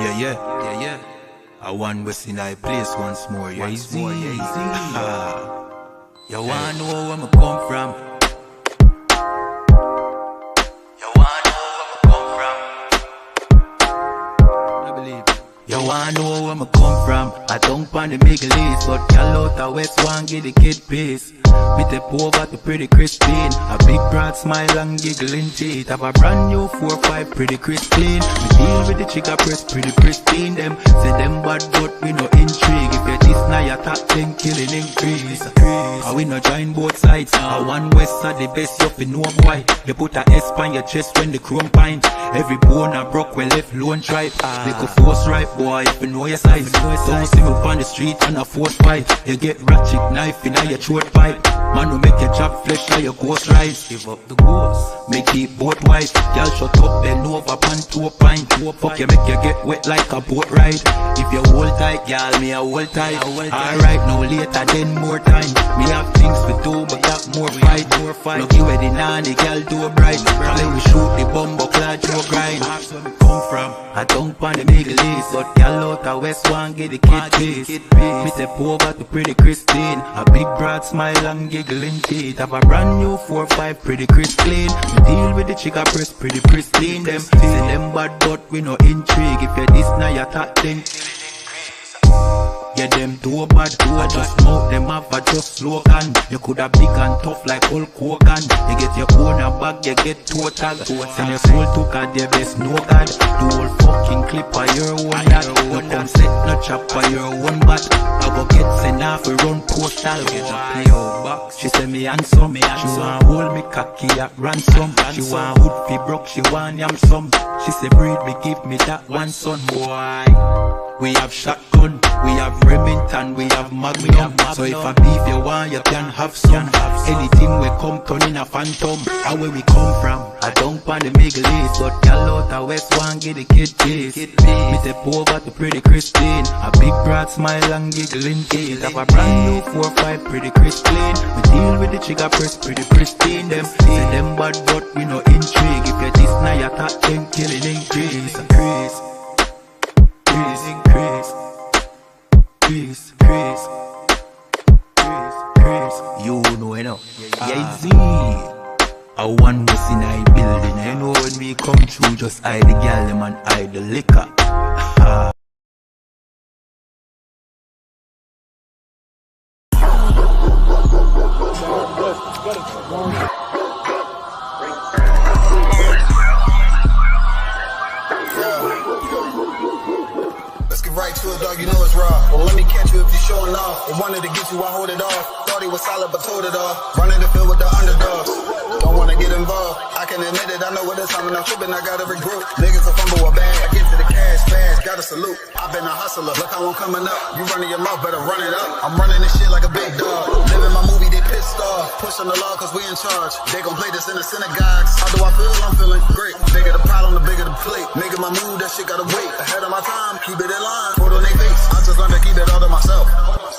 Yeah. I want West in I place once more, yeah, easy. You wanna know where I come from? You wanna know where I come from? I believe. You wanna know where I come from? I don't find the Middle East, but y'all out the West one give the kid peace. Me take over to pretty Christine. A big broad smile and giggling teeth. Have a brand new 4-5 pretty Christine. We deal with the chica press pretty pristine. Them say them bad but we no intrigue. If you this now you top 10 killing increase. And we no join both sides. One West are the best you fi know boy. You put a S on your chest when the chrome pint. Every bone a broke when left lone tribe. They could force right boy if you know your size. Don't see me on the street on a force fight. You get ratchet knife in your throat pipe. Man will make your chop flesh like your ghost rise. Give up the ghost, make it boat wide. Y'all shut up, bend over, pan to a pint. Fuck you, make you get wet like a boat ride. If you hold tight, y'all, me a hold tight. Alright, no later, then more time. Me have things to do, but got more fight. Look you ready now, the girl do bright. Probably we shoot the bumbo clad to a grind. That's where we come from. I don't find the Middle East, but y'all out the West one get the kid peace. Me step over to pretty Christine. A big broad smile and giggling teeth. Have a brand new 4-5 pretty crisp clean. We deal with the chica press pretty pristine. Them say them bad but we no intrigue. If you this now you top 10. Yeah, them too bad, I just smoke them up, I just slogan. You coulda big and tough like Hulk Hogan. You get your own a bag, you get total. And your soul took a their best, no God. The whole fucking clip of your own that. You come set no chop for your own bat. I go get sent off, we run postal. Get a PO box. She say me handsome, she want hold me cocky at ransom. She want hood fi broke, she want yam some. She say breed me, give me that one son, boy. We have shotgun, we have Remington, we have Magnum. So if a beef you want, you can have some. Anything we come turn in a phantom. How where we come from? I don't find the Middle East, but y'all out the West one get the kid peace. Me step over to pretty Christine. A big broad smile and giggling teeth. Have a brand new 4-5 pretty Christine. We deal with the chica press pretty pristine. Them say them bad but we no intrigue. If you this now you top 10 killing increase. Increase. You know, yeah, Z. I want West in I building. You know when we come through, just hide the gal them and hide the liquor. Right to it, dog, you know it's raw. Well, let me catch you if you're showing off. I wanted to get you, I hold it off. Thought he was solid, but told it off. Running the field with the underdogs. Don't wanna get involved. I can admit it, I know what it's time, and I'm tripping, I gotta regroup. Niggas will fumble a bag. I get to the cash fast, gotta salute. I've been a hustler, look how I'm coming up. You running your mouth, better run it up. I'm running this shit like a big dog. Living my movie, they pissed off. Pushing the law, cause we in charge. They gon' play this in the synagogues. How do I feel? I'm feeling great. Bigger the problem, the bigger the plate. Making my move, that shit gotta wait. Ahead of my time, keep it in line. Put on their face. I just learned to keep it all to myself.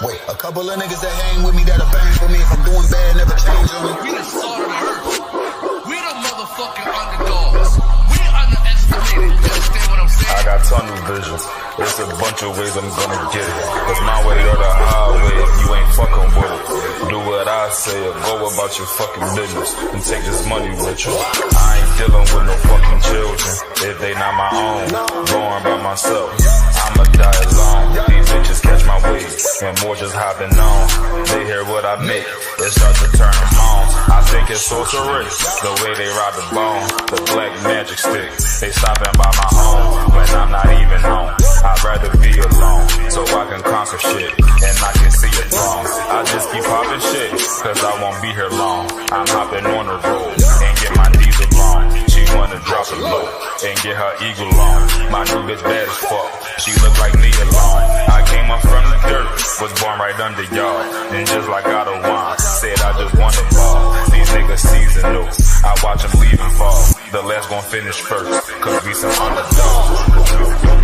Wait, a couple of niggas that hang with me that'll bang for me. If I'm doing bad, never change on me. We the salt of the earth. We the motherfucking underdogs. We underestimated. You understand what I'm saying? I got tunnel vision. There's a bunch of ways I'm gonna get it. It's my way or the highway if you ain't fucking with it. Do what I say or go about your fucking business and take this money with you. I ain't dealing with no fucking children if they not my own. Going by myself, I'ma die alone. These bitches catch my wave and more just hopping on. They hear what I make, it starts to turn them on. I think it's sorcery, the way they rob the bone. The black magic stick, they stopping by my home when I'm not even home. I'd rather be alone, so I can conquer shit, and I can see it wrong. I just keep popping shit, cause I won't be here long. I'm hopping on the road, and get my diesel blown. She wanna drop it low, and get her eagle on. My new bitch bad as fuck, she look like me alone. I came up from the dirt, was born right under y'all. Then just like God of wine, said I just want to ball. These niggas seasonal, I watch them leave and fall. The last gon' finish first, cause we some underdogs.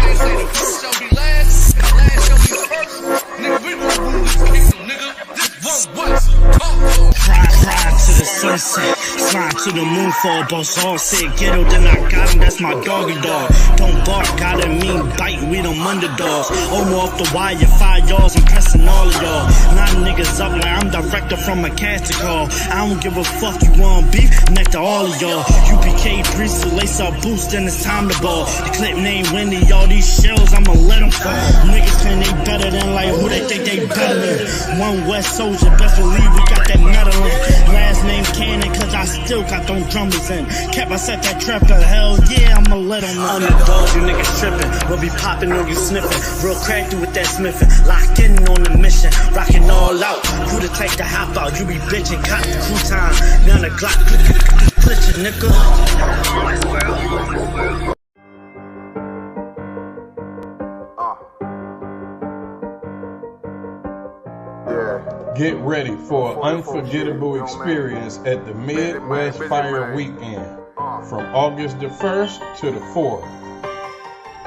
They say the first shall be last, and the last shall be first. Nigga, we gon' rule this kingdom, nigga. This one West. Talk to 'em. Pride to the sunset. Slide to the moon for a boss. All said ghetto, then I got him, that's my doggy dog. Don't bark, gotta mean bite, we them underdogs. Almost off the wire, 5 yards, I'm pressing all of y'all. 9 niggas up like I'm director from a casting call. I don't give a fuck, you want beef, next to all of y'all. UPK priest, lace up boost, then it's time to ball. The clip name Wendy, all these shells, I'ma let them fall. Niggas claim they better than like who they think they better than. One West Soldier, best believe we got that medal in. Last name Cannon, cause I still got them drummers in. Kept I set that trap to hell, yeah, I'ma let them know. Underdogs, you niggas trippin', we'll be poppin' on you sniffin'. Real crafty with that smithin', lock in on the mission, rockin' all out. Who the type to hop out, you be bitchin', cop the crew time. Now the Glock, glitch it, nigga. Get ready for an unforgettable experience at the Midwest Fire Weekend from August the 1st to the 4th.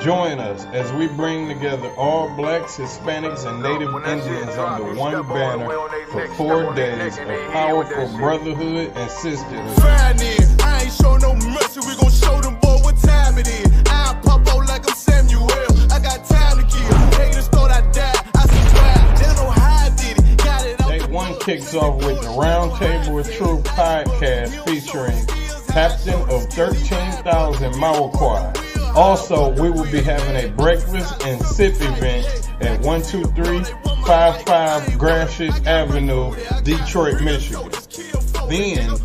Join us as we bring together all blacks, Hispanics, and Native Indians under one banner for 4 days of powerful brotherhood and sisterhood. I ain't show no mercy, we gon' show them boy what time it is. I pop out like I'm Samuel, I got time to kill. Haters thought I died, I survived, they don't know how I did it. Got it. Day 1 kicks off with the Roundtable of Truth podcast featuring Captain of 13,000 Mauaquai. Also, we will be having a breakfast and sip event at 12355 Gratiot Avenue, Detroit, Michigan. Then,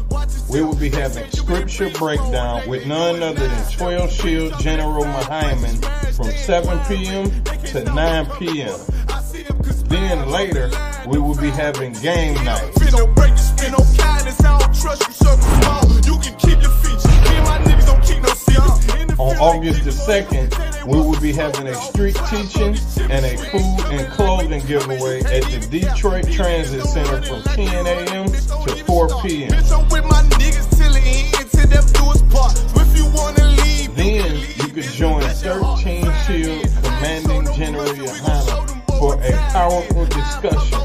we will be having scripture breakdown with none other than 12 Shield General Muhammad from 7 p.m. to 9 p.m. Then later, we will be having game night. On August the 2nd, we will be having a street teaching and a food and clothing giveaway at the Detroit Transit Center from 10 a.m. to 4 p.m. Then you could join 13 Shield Commanding General Yohana for a powerful discussion.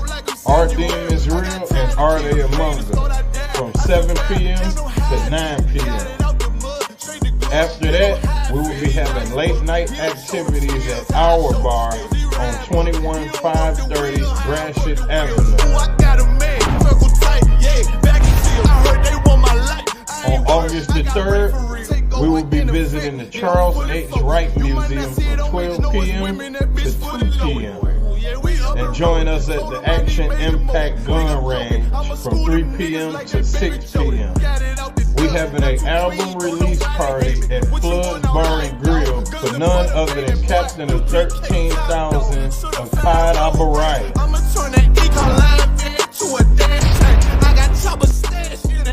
Our theme is real and are they among us? From 7 p.m. to 9 p.m. After that, we will be having late night activities at our bar on 21530 Gratiot Avenue. On August the 3rd, we will be visiting the Charles H. Wright Museum from 12 p.m. to 2 p.m. And join us at the Action Impact Gun Range from 3 p.m. to 6 p.m. We having an album release party at Flood's Bar and Grill for none other than Captain of 13,000 of Clyde Abarai.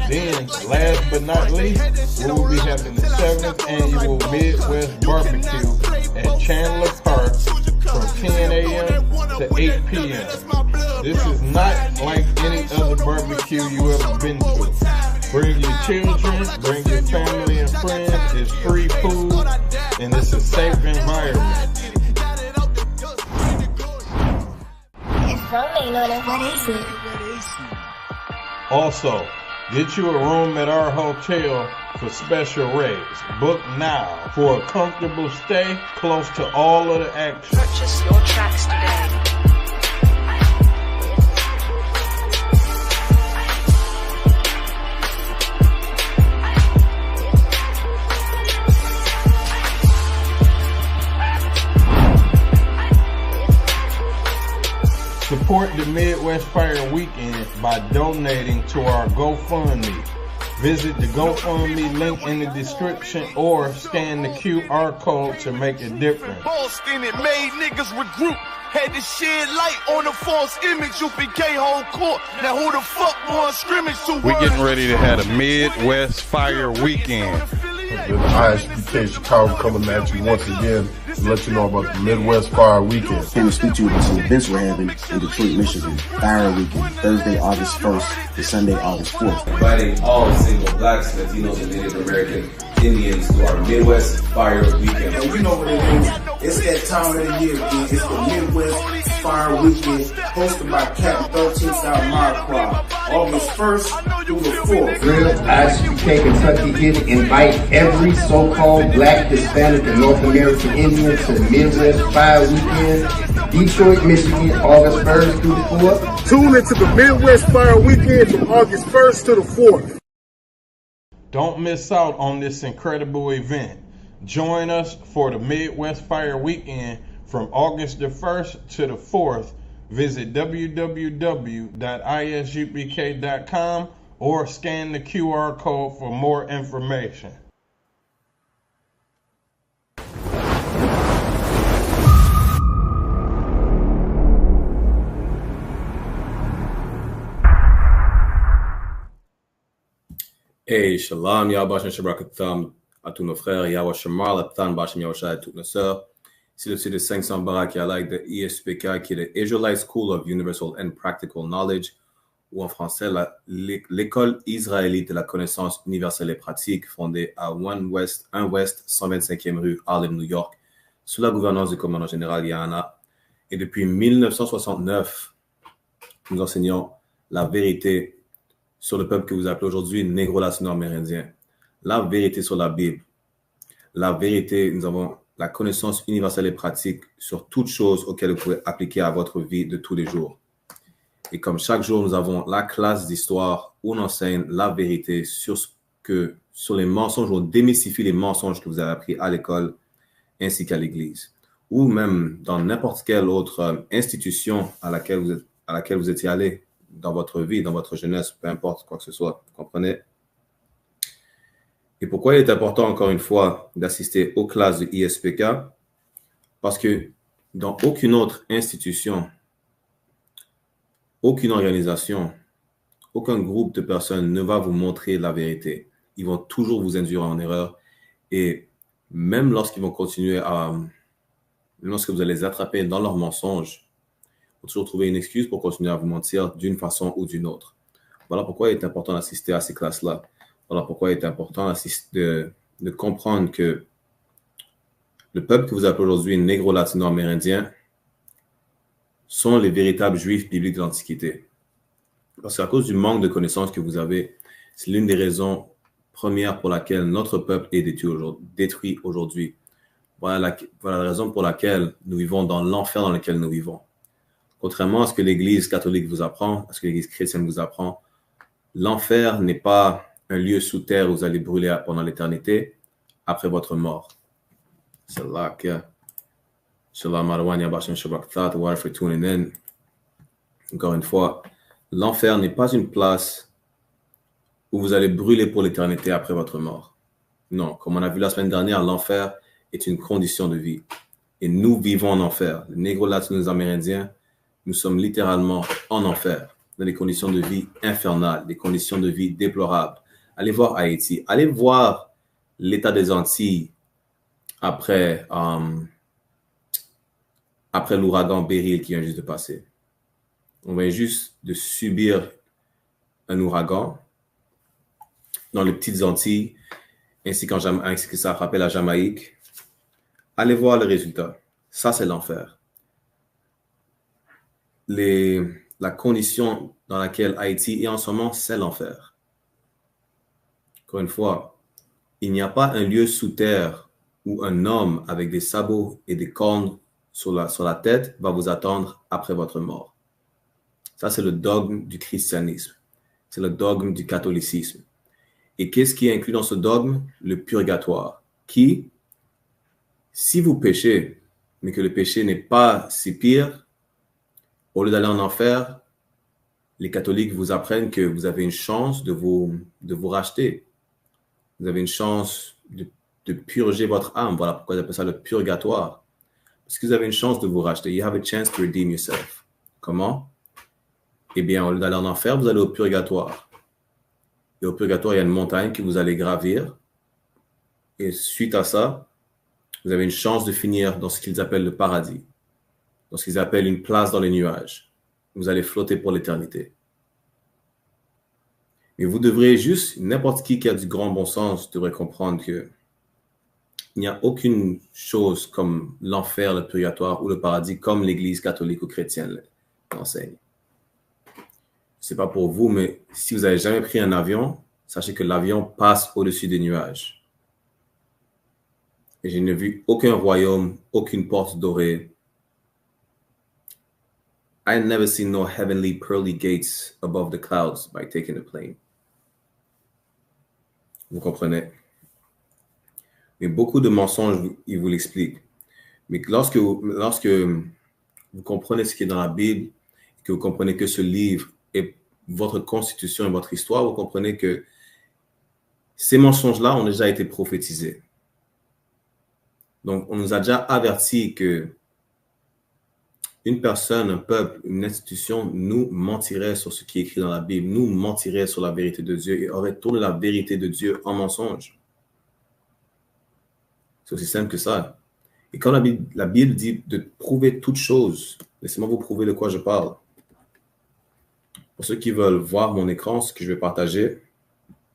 Then, last but not least, we will be having the 7th annual Midwest Barbecue at Chandler Park from 10 a.m. to 8 p.m. This is not like any other barbecue you ever been to. Bring your children, bring your family and friends. It's free food and it's a safe environment. Also, get you a room at our hotel for special rates. Book now for a comfortable stay close to all of the action. Purchase your tracks today. Support the Midwest Fire Weekend by donating to our GoFundMe. Visit the GoFundMe link in the description or scan the QR code to make a difference. Boston, it made niggas regroup. Had to shed light on the false image. UPK whole court. Now who the fuck won scrimmage to? We're getting ready to have a Midwest Fire Weekend. The ISPK Chicago coming at you once again to let you know about the Midwest Fire Weekend. Came to speak to you about some events we're having in Detroit, Michigan. Fire Weekend, Thursday, August 1st to Sunday, August 4th. Inviting all single blacks, Latinos, and Native American Indians to our Midwest Fire Weekend. And we know what it is. It's that time of the year, it's the Midwest Fire Weekend, hosted by Captain 13th Out Marquardt, August 1st through the 4th. Real ISUK Kentucky here to invite every so-called Black, Hispanic, and North American Indian to the Midwest Fire Weekend, Detroit, Michigan, August 1st through the 4th. Tune into the Midwest Fire Weekend from August 1st to the 4th. Don't miss out on this incredible event. Join us for the Midwest Fire Weekend from August the 1st to the 4th. Visit www.isupk.com or scan the QR code for more information. Hey, shalom, Yahweh Bashem Shabbat à tous nos frères, Yahweh Shemar, Laptan Bashem Yahushua et toutes nos sœurs. C'est le site de 500 Barak Yalak de ISPK qui est le Israelite School of Universal and Practical Knowledge, ou en français, l'école israélite de la connaissance universelle et pratique, fondée à 1 West 125e rue, Harlem, New York, sous la gouvernance du commandant général Yahana. Et depuis 1969, nous enseignons la vérité sur le peuple que vous appelez aujourd'hui négro-latino-amérindien. La vérité sur la Bible. La vérité, nous avons la connaissance universelle et pratique sur toutes choses auxquelles vous pouvez appliquer à votre vie de tous les jours. Et comme chaque jour, nous avons la classe d'histoire où on enseigne la vérité sur les mensonges, on démystifie les mensonges que vous avez appris à l'école ainsi qu'à l'église. Ou même dans n'importe quelle autre institution à laquelle vous étiez allé dans votre vie, dans votre jeunesse, peu importe quoi que ce soit, vous comprenez? Et pourquoi il est important, encore une fois, d'assister aux classes de ISPK? Parce que dans aucune autre institution, aucune organisation, aucun groupe de personnes ne va vous montrer la vérité. Ils vont toujours vous induire en erreur. Et même lorsqu'ils vont continuer lorsque vous allez les attraper dans leurs mensonges, vous toujours trouver une excuse pour continuer à vous mentir d'une façon ou d'une autre. Voilà pourquoi il est important d'assister à ces classes-là. Voilà pourquoi il est important de comprendre que le peuple que vous appelez aujourd'hui négro-latino-amérindien sont les véritables juifs bibliques de l'Antiquité. Parce qu'à cause du manque de connaissances que vous avez, c'est l'une des raisons premières pour laquelle notre peuple est détruit aujourd'hui. Voilà la raison pour laquelle nous vivons dans l'enfer dans lequel nous vivons. Contrairement à ce que l'Église catholique vous apprend, à ce que l'Église chrétienne vous apprend, l'enfer n'est pas un lieu sous terre où vous allez brûler pendant l'éternité après votre mort. C'est là que Shalom Marwan Yabashim Shabbat War for tuning in. Encore une fois, l'enfer n'est pas une place où vous allez brûler pour l'éternité après votre mort. Non, comme on a vu la semaine dernière, l'enfer est une condition de vie. Et nous vivons en enfer. Les négro-latinos-amérindiens, nous sommes littéralement en enfer, dans des conditions de vie infernales, des conditions de vie déplorables. Allez voir Haïti, allez voir l'état des Antilles après l'ouragan Beryl qui vient juste de passer. On vient juste de subir un ouragan dans les petites Antilles, ainsi que ça rappelle la Jamaïque. Allez voir le résultat. Ça, c'est l'enfer. La condition dans laquelle Haïti est en ce moment, c'est l'enfer. Encore une fois, il n'y a pas un lieu sous terre où un homme avec des sabots et des cornes sur la tête va vous attendre après votre mort. Ça, c'est le dogme du christianisme. C'est le dogme du catholicisme. Et qu'est-ce qui est inclus dans ce dogme? Le purgatoire. Qui, si vous péchez, mais que le péché n'est pas si pire, au lieu d'aller en enfer, les catholiques vous apprennent que vous avez une chance de vous racheter. Vous avez une chance de purger votre âme. Voilà pourquoi ils appellent ça le purgatoire. Parce que vous avez une chance de vous racheter. You have a chance to redeem yourself. Comment? Eh bien, au lieu d'aller en enfer, vous allez au purgatoire. Et au purgatoire, il y a une montagne que vous allez gravir. Et suite à ça, vous avez une chance de finir dans ce qu'ils appellent le paradis. Dans ce qu'ils appellent une place dans les nuages. Vous allez flotter pour l'éternité. Mais vous devrez juste, n'importe qui a du grand bon sens devrait comprendre que il n'y a aucune chose comme l'enfer, le purgatoire ou le paradis comme l'Église catholique ou chrétienne l'enseigne. C'est pas pour vous, mais si vous n'avez jamais pris un avion, sachez que l'avion passe au-dessus des nuages. Et je n'ai vu aucun royaume, aucune porte dorée. I never seen no heavenly pearly gates above the clouds by taking a plane. Vous comprenez? Mais beaucoup de mensonges, ils vous l'expliquent. Mais lorsque vous comprenez ce qui est dans la Bible, que vous comprenez que ce livre est votre constitution et votre histoire, vous comprenez que ces mensonges-là ont déjà été prophétisés. Donc, on nous a déjà averti que une personne, un peuple, une institution nous mentirait sur ce qui est écrit dans la Bible, nous mentirait sur la vérité de Dieu et aurait tourné la vérité de Dieu en mensonge. C'est aussi simple que ça. Et quand la Bible dit de prouver toutes choses, laissez-moi vous prouver de quoi je parle. Pour ceux qui veulent voir mon écran, ce que je vais partager,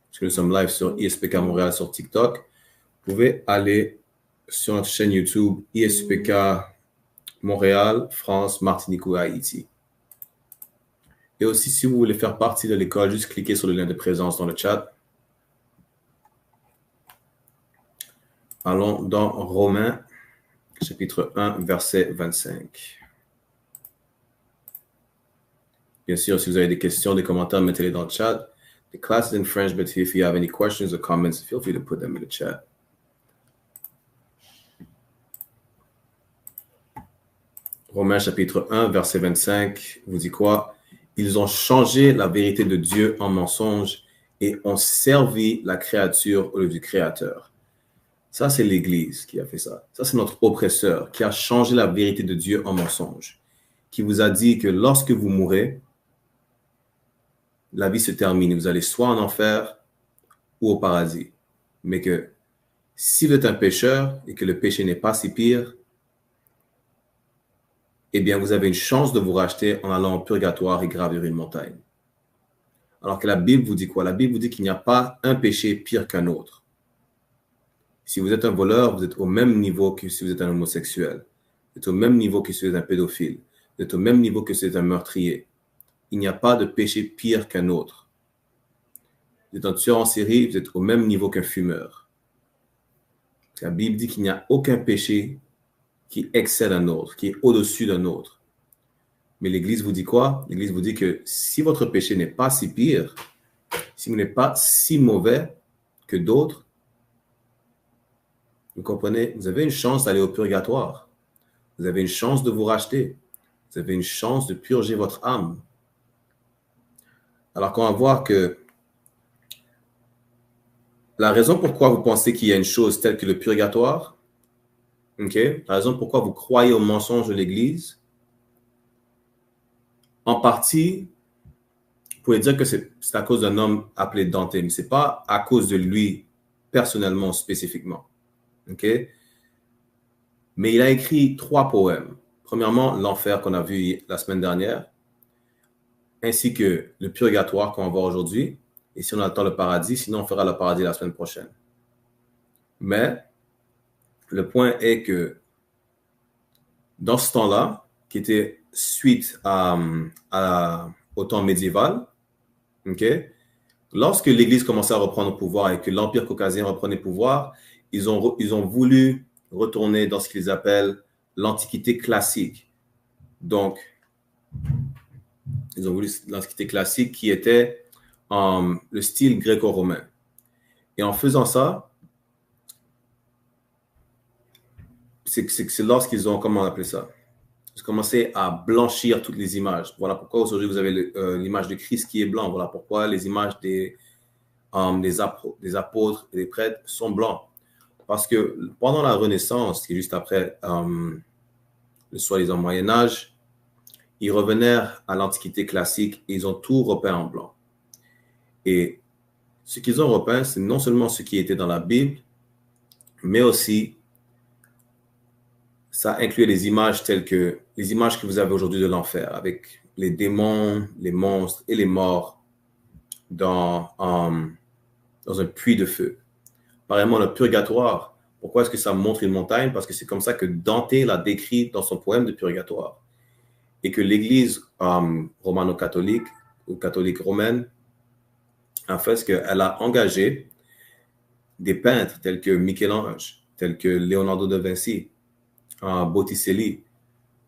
parce que nous sommes live sur ISPK Montréal sur TikTok, vous pouvez aller sur notre chaîne YouTube ISPK Montréal, France, Martinique ou Haïti. Et aussi, si vous voulez faire partie de l'école, juste cliquez sur le lien de présence dans le chat. Allons dans Romains, chapitre 1, verset 25. Bien sûr, si vous avez des questions, des commentaires, mettez-les dans le chat. The class is in French, but if you have any questions or comments, feel free to put them in the chat. Romains chapitre 1, verset 25, vous dit quoi? Ils ont changé la vérité de Dieu en mensonge et ont servi la créature au lieu du Créateur. Ça, c'est l'Église qui a fait ça. Ça, c'est notre oppresseur qui a changé la vérité de Dieu en mensonge, qui vous a dit que lorsque vous mourrez, la vie se termine. Vous allez soit en enfer ou au paradis. Mais que si vous êtes un pécheur et que le péché n'est pas si pire, eh bien, vous avez une chance de vous racheter en allant au purgatoire et gravir une montagne. Alors que la Bible vous dit quoi? La Bible vous dit qu'il n'y a pas un péché pire qu'un autre. Si vous êtes un voleur, vous êtes au même niveau que si vous êtes un homosexuel. Vous êtes au même niveau que si vous êtes un pédophile. Vous êtes au même niveau que si vous êtes un meurtrier. Il n'y a pas de péché pire qu'un autre. Vous êtes un tueur en série, vous êtes au même niveau qu'un fumeur. La Bible dit qu'il n'y a aucun péché qui excède un autre, qui est au-dessus d'un autre. Mais l'Église vous dit quoi? L'Église vous dit que si votre péché n'est pas si pire, si vous n'êtes pas si mauvais que d'autres, vous comprenez, vous avez une chance d'aller au purgatoire. Vous avez une chance de vous racheter. Vous avez une chance de purger votre âme. Alors qu'on va voir que la raison pourquoi vous pensez qu'il y a une chose telle que le purgatoire, la raison pourquoi vous croyez au mensonge de l'Église, en partie, vous pouvez dire que c'est à cause d'un homme appelé Dante, mais ce n'est pas à cause de lui personnellement, spécifiquement. Mais il a écrit 3 poèmes. Premièrement, l'enfer qu'on a vu la semaine dernière, ainsi que le purgatoire qu'on va voir aujourd'hui. Et si on a le temps, le paradis, sinon on fera le paradis la semaine prochaine. Mais le point est que dans ce temps-là, qui était suite au temps médiéval, lorsque l'Église commençait à reprendre le pouvoir et que l'Empire caucasien reprenait le pouvoir, ils ont voulu retourner dans ce qu'ils appellent l'Antiquité classique. Donc, ils ont voulu l'Antiquité classique qui était le style gréco-romain. Et en faisant ça, c'est lorsqu'ils ont, comment on appelle ça? Ils ont commencé à blanchir toutes les images. Voilà pourquoi aujourd'hui vous avez l'image de Christ qui est blanc. Voilà pourquoi les images des apôtres et des prêtres sont blancs. Parce que pendant la Renaissance, qui est juste après le soi-disant Moyen-Âge, ils revenaient à l'Antiquité classique et ils ont tout repeint en blanc. Et ce qu'ils ont repeint, c'est non seulement ce qui était dans la Bible, mais aussi ça inclut les images telles que les images que vous avez aujourd'hui de l'enfer, avec les démons, les monstres et les morts dans un puits de feu. Pareillement, le purgatoire, Pourquoi est-ce que ça montre une montagne? Parce que c'est comme ça que Dante l'a décrit dans son poème de Purgatoire. Et que l'Église romano-catholique ou catholique romaine a fait ce qu'elle a engagé des peintres tels que Michel-Ange, tels que Leonardo da Vinci, Botticelli,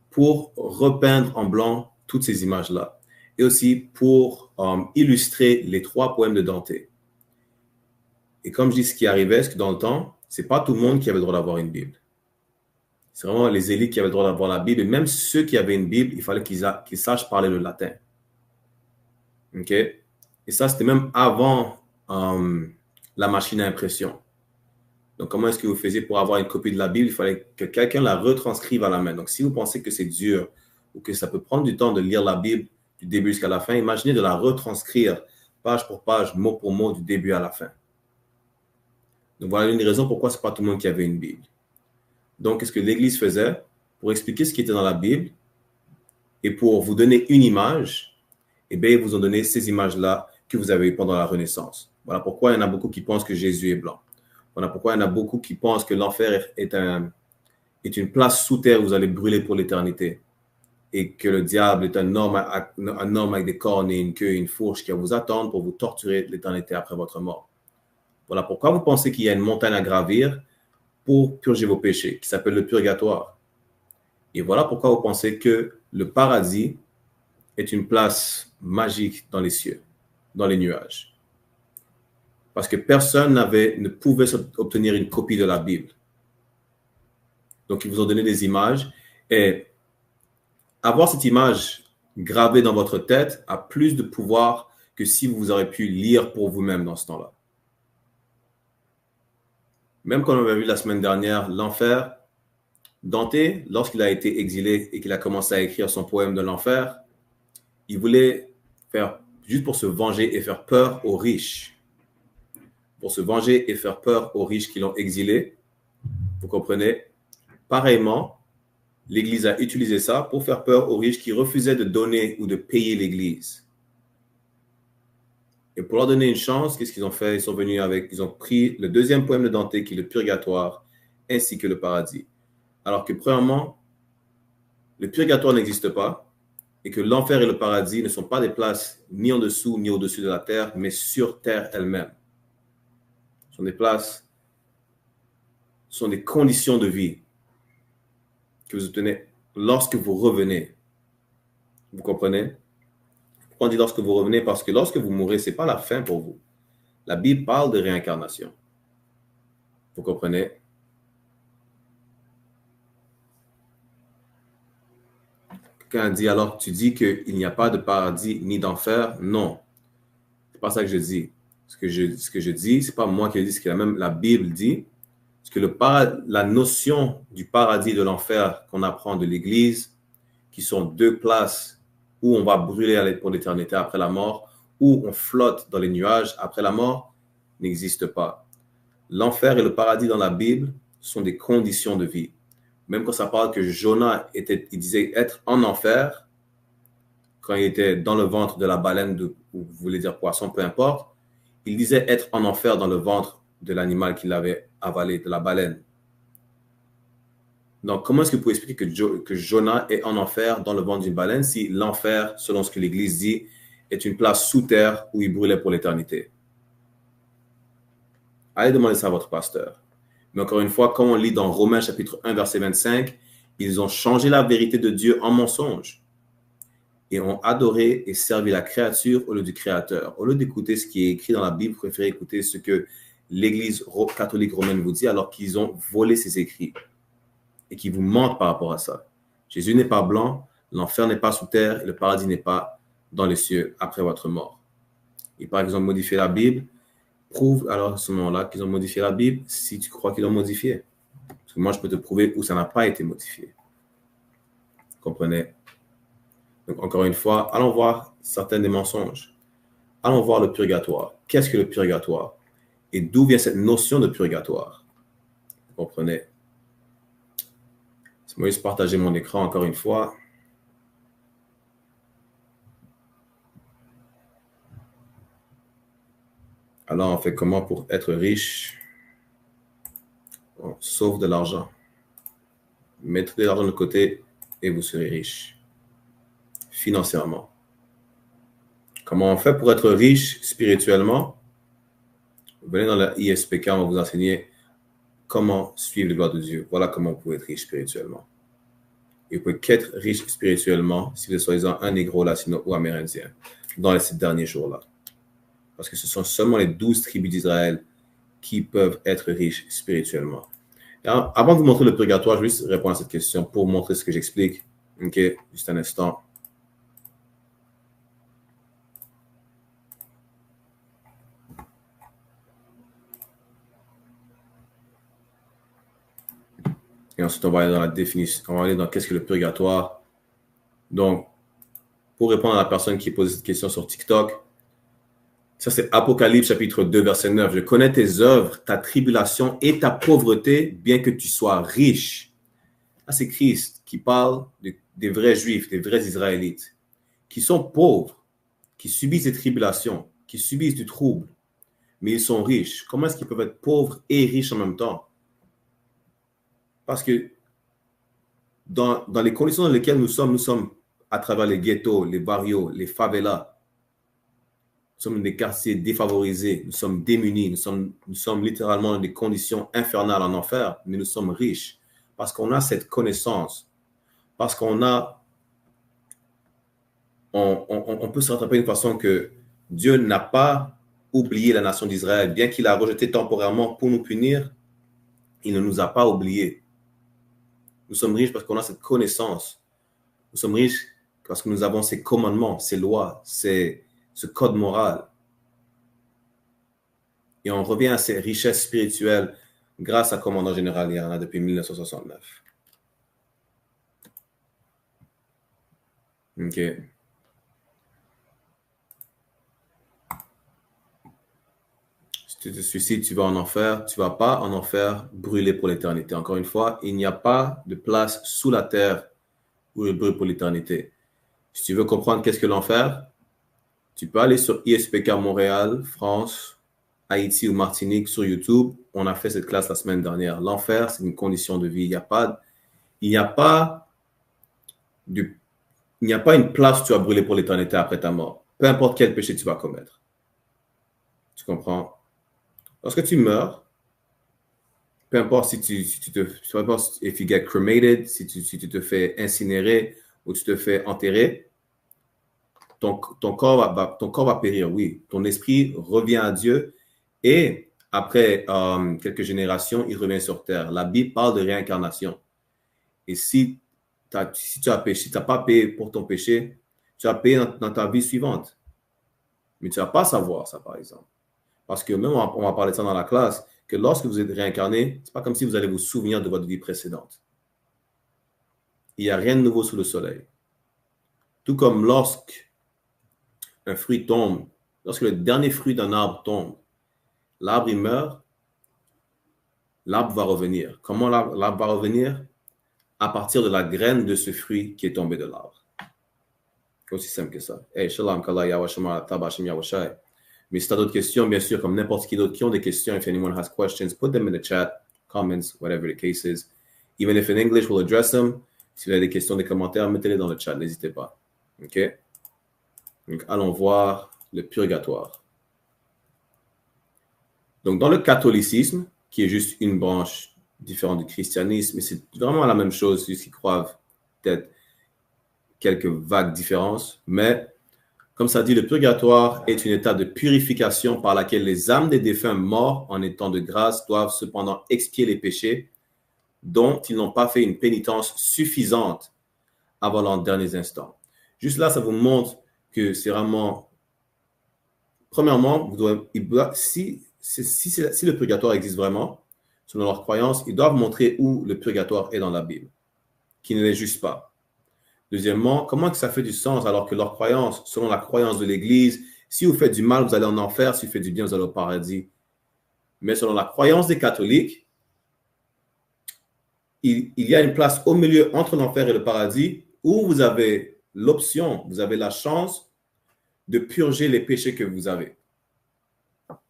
pour repeindre en blanc toutes ces images-là. Et aussi pour illustrer les 3 poèmes de Dante. Et comme je dis, ce qui arrivait, c'est que dans le temps, c'est pas tout le monde qui avait le droit d'avoir une Bible. C'est vraiment les élites qui avaient le droit d'avoir la Bible. Et même ceux qui avaient une Bible, il fallait qu'ils sachent parler le latin. OK? Et ça, c'était même avant la machine à impression. Donc, comment est-ce que vous faisiez pour avoir une copie de la Bible? Il fallait que quelqu'un la retranscrive à la main. Donc, si vous pensez que c'est dur ou que ça peut prendre du temps de lire la Bible du début jusqu'à la fin, imaginez de la retranscrire page pour page, mot pour mot, du début à la fin. Donc, voilà une des raisons pourquoi ce n'est pas tout le monde qui avait une Bible. Donc, qu'est-ce que l'Église faisait? Pour expliquer ce qui était dans la Bible et pour vous donner une image, eh bien, ils vous ont donné ces images-là que vous avez eues pendant la Renaissance. Voilà pourquoi il y en a beaucoup qui pensent que Jésus est blanc. Voilà pourquoi il y en a beaucoup qui pensent que l'enfer est une place sous terre où vous allez brûler pour l'éternité et que le diable est un homme avec des cornes et une queue et une fourche qui va vous attendre pour vous torturer l'éternité après votre mort. Voilà pourquoi vous pensez qu'il y a une montagne à gravir pour purger vos péchés, qui s'appelle le purgatoire. Et voilà pourquoi vous pensez que le paradis est une place magique dans les cieux, dans les nuages. Parce que personne ne pouvait obtenir une copie de la Bible. Donc, ils vous ont donné des images. Et avoir cette image gravée dans votre tête a plus de pouvoir que si vous aurez pu lire pour vous-même dans ce temps-là. Même comme on avait vu la semaine dernière, l'enfer, Dante, lorsqu'il a été exilé et qu'il a commencé à écrire son poème de l'enfer, il voulait faire, juste pour se venger et faire peur aux riches. Pour se venger et faire peur aux riches qui l'ont exilé. Vous comprenez? Pareillement, l'Église a utilisé ça pour faire peur aux riches qui refusaient de donner ou de payer l'Église. Et pour leur donner une chance, qu'est-ce qu'ils ont fait? Ils ont pris le deuxième poème de Dante, qui est le purgatoire, ainsi que le paradis. Alors que, premièrement, le purgatoire n'existe pas, et que l'enfer et le paradis ne sont pas des places ni en dessous ni au-dessus de la terre, mais sur terre elle-même. Ce sont des places, ce sont des conditions de vie que vous obtenez lorsque vous revenez. Vous comprenez? Pourquoi on dit lorsque vous revenez? Parce que lorsque vous mourrez, ce n'est pas la fin pour vous. La Bible parle de réincarnation. Vous comprenez? Quelqu'un dit alors, tu dis qu'il n'y a pas de paradis ni d'enfer? Non. Ce n'est pas ça que je dis. Ce que je dis, ce n'est pas moi qui le dis, ce que même la Bible dit. Parce que la notion du paradis et de l'enfer qu'on apprend de l'Église, qui sont 2 places où on va brûler pour l'éternité après la mort, où on flotte dans les nuages après la mort, n'existe pas. L'enfer et le paradis dans la Bible sont des conditions de vie. Même quand ça parle que Jonas il disait être en enfer, quand il était dans le ventre de la baleine, ou vous voulez dire poisson, peu importe, il disait être en enfer dans le ventre de l'animal qu'il avait avalé, de la baleine. Donc, comment est-ce que vous pouvez expliquer que Jonas est en enfer dans le ventre d'une baleine si l'enfer, selon ce que l'Église dit, est une place sous terre où il brûlait pour l'éternité? Allez demander ça à votre pasteur. Mais encore une fois, comme on lit dans Romains chapitre 1, verset 25, ils ont changé la vérité de Dieu en mensonge et ont adoré et servi la créature au lieu du Créateur. Au lieu d'écouter ce qui est écrit dans la Bible, vous préférez écouter ce que l'Église catholique romaine vous dit alors qu'ils ont volé ses écrits et qu'ils vous mentent par rapport à ça. Jésus n'est pas blanc, l'enfer n'est pas sous terre et le paradis n'est pas dans les cieux après votre mort. Et par exemple, modifier la Bible, prouve alors à ce moment-là qu'ils ont modifié la Bible si tu crois qu'ils l'ont modifié. Parce que moi, je peux te prouver où ça n'a pas été modifié. Vous comprenez? Donc, encore une fois, allons voir certains des mensonges. Allons voir le purgatoire. Qu'est-ce que le purgatoire? Et d'où vient cette notion de purgatoire? Vous comprenez? Je vais juste partager mon écran encore une fois. Alors, on fait comment pour être riche? sauf de l'argent. Mettez de l'argent de côté et vous serez riche. Financièrement. Comment on fait pour être riche spirituellement? Venez dans la ISPK, on va vous enseigner comment suivre les lois de Dieu. Voilà comment vous pouvez être riche spirituellement. Et vous pouvez qu'être riche spirituellement si vous êtes soi-disant un négro, latino ou amérindien dans ces derniers jours-là. Parce que ce sont seulement les 12 tribus d'Israël qui peuvent être riches spirituellement. Et avant de vous montrer le purgatoire, je vais juste répondre à cette question pour montrer ce que j'explique. OK, juste un instant. Et ensuite, on va aller dans la définition, on va aller dans qu'est-ce que le purgatoire. Donc, pour répondre à la personne qui pose cette question sur TikTok, ça c'est Apocalypse chapitre 2, verset 9. Je connais tes œuvres, ta tribulation et ta pauvreté, bien que tu sois riche. Là, c'est Christ qui parle des vrais Juifs, des vrais Israélites, qui sont pauvres, qui subissent des tribulations, qui subissent du trouble, mais ils sont riches. Comment est-ce qu'ils peuvent être pauvres et riches en même temps? Parce que dans les conditions dans lesquelles nous sommes à travers les ghettos, les barrios, les favelas. Nous sommes des quartiers défavorisés, nous sommes démunis, nous sommes littéralement dans des conditions infernales en enfer, mais nous sommes riches parce qu'on a cette connaissance, parce qu'on peut se rattraper d'une façon que Dieu n'a pas oublié la nation d'Israël, bien qu'il a rejeté temporairement pour nous punir, il ne nous a pas oubliés. Nous sommes riches parce qu'on a cette connaissance. Nous sommes riches parce que nous avons ces commandements, ces lois, ce code moral. Et on revient à ces richesses spirituelles grâce à Commandant Général Irana depuis 1969. OK. Si tu te suicides, tu vas en enfer. Tu ne vas pas en enfer brûler pour l'éternité. Encore une fois, il n'y a pas de place sous la terre où il brûle pour l'éternité. Si tu veux comprendre qu'est-ce que l'enfer, tu peux aller sur ISPK Montréal, France, Haïti ou Martinique sur YouTube. On a fait cette classe la semaine dernière. L'enfer, c'est une condition de vie. Il n'y a pas une place où tu vas brûler pour l'éternité après ta mort. Peu importe quel péché tu vas commettre. Tu comprends? Lorsque tu meurs, peu importe peu importe if you get cremated, si tu te fais incinérer ou tu te fais enterrer, ton corps va périr, oui. Ton esprit revient à Dieu et après quelques générations, il revient sur terre. La Bible parle de réincarnation. Et si tu n'as pas payé pour ton péché, tu as payé dans ta vie suivante. Mais tu ne vas pas savoir ça, par exemple. Parce que même, on va parler de ça dans la classe, que lorsque vous êtes réincarné, ce n'est pas comme si vous allez vous souvenir de votre vie précédente. Il n'y a rien de nouveau sous le soleil. Tout comme lorsque un fruit tombe, lorsque le dernier fruit d'un arbre tombe, l'arbre il meurt, l'arbre va revenir. Comment l'arbre va revenir? À partir de la graine de ce fruit qui est tombé de l'arbre. Aussi simple que ça. Hey, shalom, kala, yawashama, tabashim, yawashai. Mais si tu as d'autres questions, bien sûr, comme n'importe qui d'autre qui ont des questions, if anyone has questions, put them in the chat, comments, whatever the case is. Even if in English, we'll address them. Si vous avez des questions, des commentaires, mettez-les dans le chat, n'hésitez pas. OK? Donc, allons voir le purgatoire. Donc, dans le catholicisme, qui est juste une branche différente du christianisme, mais c'est vraiment la même chose, juste qu'ils croient peut-être quelques vagues différences, mais comme ça dit, le purgatoire est une étape de purification par laquelle les âmes des défunts morts en étant de grâce doivent cependant expier les péchés dont ils n'ont pas fait une pénitence suffisante avant leurs derniers instants. Juste là, ça vous montre que c'est vraiment... Premièrement, si le purgatoire existe vraiment, selon leur croyance, ils doivent montrer où le purgatoire est dans la Bible, qui ne l'est juste pas. Deuxièmement, comment que ça fait du sens alors que leur croyance, selon la croyance de l'Église, si vous faites du mal, vous allez en enfer, si vous faites du bien, vous allez au paradis. Mais selon la croyance des catholiques, il y a une place au milieu entre l'enfer et le paradis où vous avez l'option, vous avez la chance de purger les péchés que vous avez.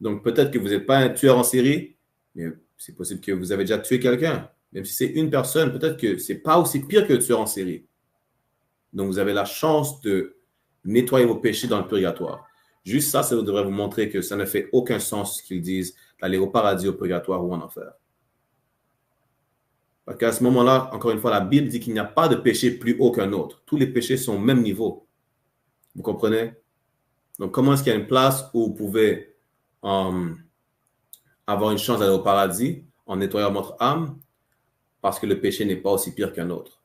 Donc peut-être que vous n'êtes pas un tueur en série, mais C'est possible que vous avez déjà tué quelqu'un. Même si c'est une personne, peut-être que c'est pas aussi pire que le tueur en série. Donc, vous avez la chance de nettoyer vos péchés dans le purgatoire. Juste ça devrait vous montrer que ça ne fait aucun sens ce qu'ils disent d'aller au paradis, au purgatoire ou en enfer. Parce qu'à ce moment-là, encore une fois, la Bible dit qu'il n'y a pas de péché plus haut qu'un autre. Tous les péchés sont au même niveau. Vous comprenez? Donc, comment est-ce qu'il y a une place où vous pouvez avoir une chance d'aller au paradis en nettoyant votre âme? Parce que le péché n'est pas aussi pire qu'un autre.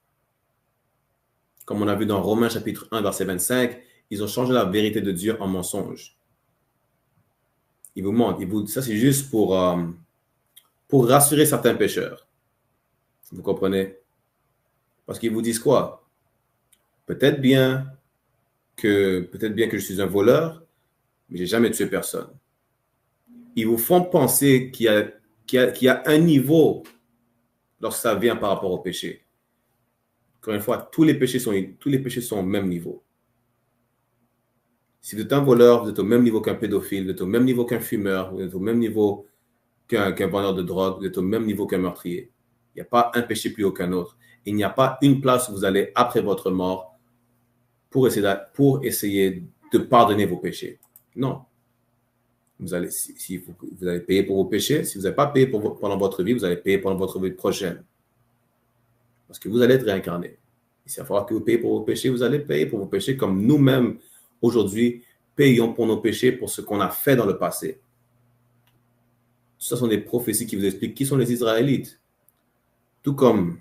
Comme on a vu dans Romains chapitre 1, verset 25, ils ont changé la vérité de Dieu en mensonge. Ils vous mentent. Ça, c'est juste pour rassurer certains pécheurs. Vous comprenez? Parce qu'ils vous disent quoi? Peut-être bien que je suis un voleur, mais je n'ai jamais tué personne. Ils vous font penser qu'il y a un niveau lorsque ça vient par rapport au péché. Encore une fois, tous les péchés sont au même niveau. Si vous êtes un voleur, vous êtes au même niveau qu'un pédophile, vous êtes au même niveau qu'un fumeur, vous êtes au même niveau qu'un vendeur de drogue, vous êtes au même niveau qu'un meurtrier. Il n'y a pas un péché plus haut qu'un autre. Il n'y a pas une place où vous allez après votre mort pour essayer de pardonner vos péchés. Non. Vous allez payer pour vos péchés. Si vous n'avez pas payé pendant votre vie, vous allez payer pendant votre vie prochaine. Parce que vous allez être réincarné. Et s'il va falloir que vous payez pour vos péchés, vous allez payer pour vos péchés comme nous-mêmes, aujourd'hui, payons pour nos péchés, pour ce qu'on a fait dans le passé. Ce sont des prophéties qui vous expliquent qui sont les Israélites. Tout comme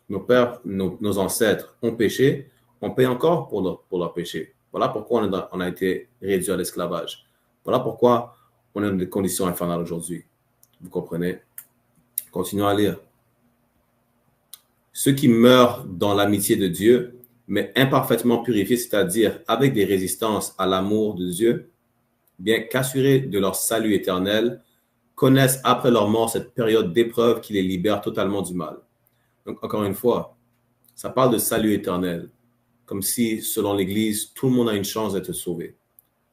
nos pères, nos ancêtres ont péché, on paye encore pour leurs péchés. Voilà pourquoi on a été réduit à l'esclavage. Voilà pourquoi on est dans des conditions infernales aujourd'hui. Vous comprenez? Continuons à lire. Ceux qui meurent dans l'amitié de Dieu, mais imparfaitement purifiés, c'est-à-dire avec des résistances à l'amour de Dieu, bien qu'assurés de leur salut éternel, connaissent après leur mort cette période d'épreuve qui les libère totalement du mal. Donc, encore une fois, ça parle de salut éternel, comme si, selon l'Église, tout le monde a une chance d'être sauvé.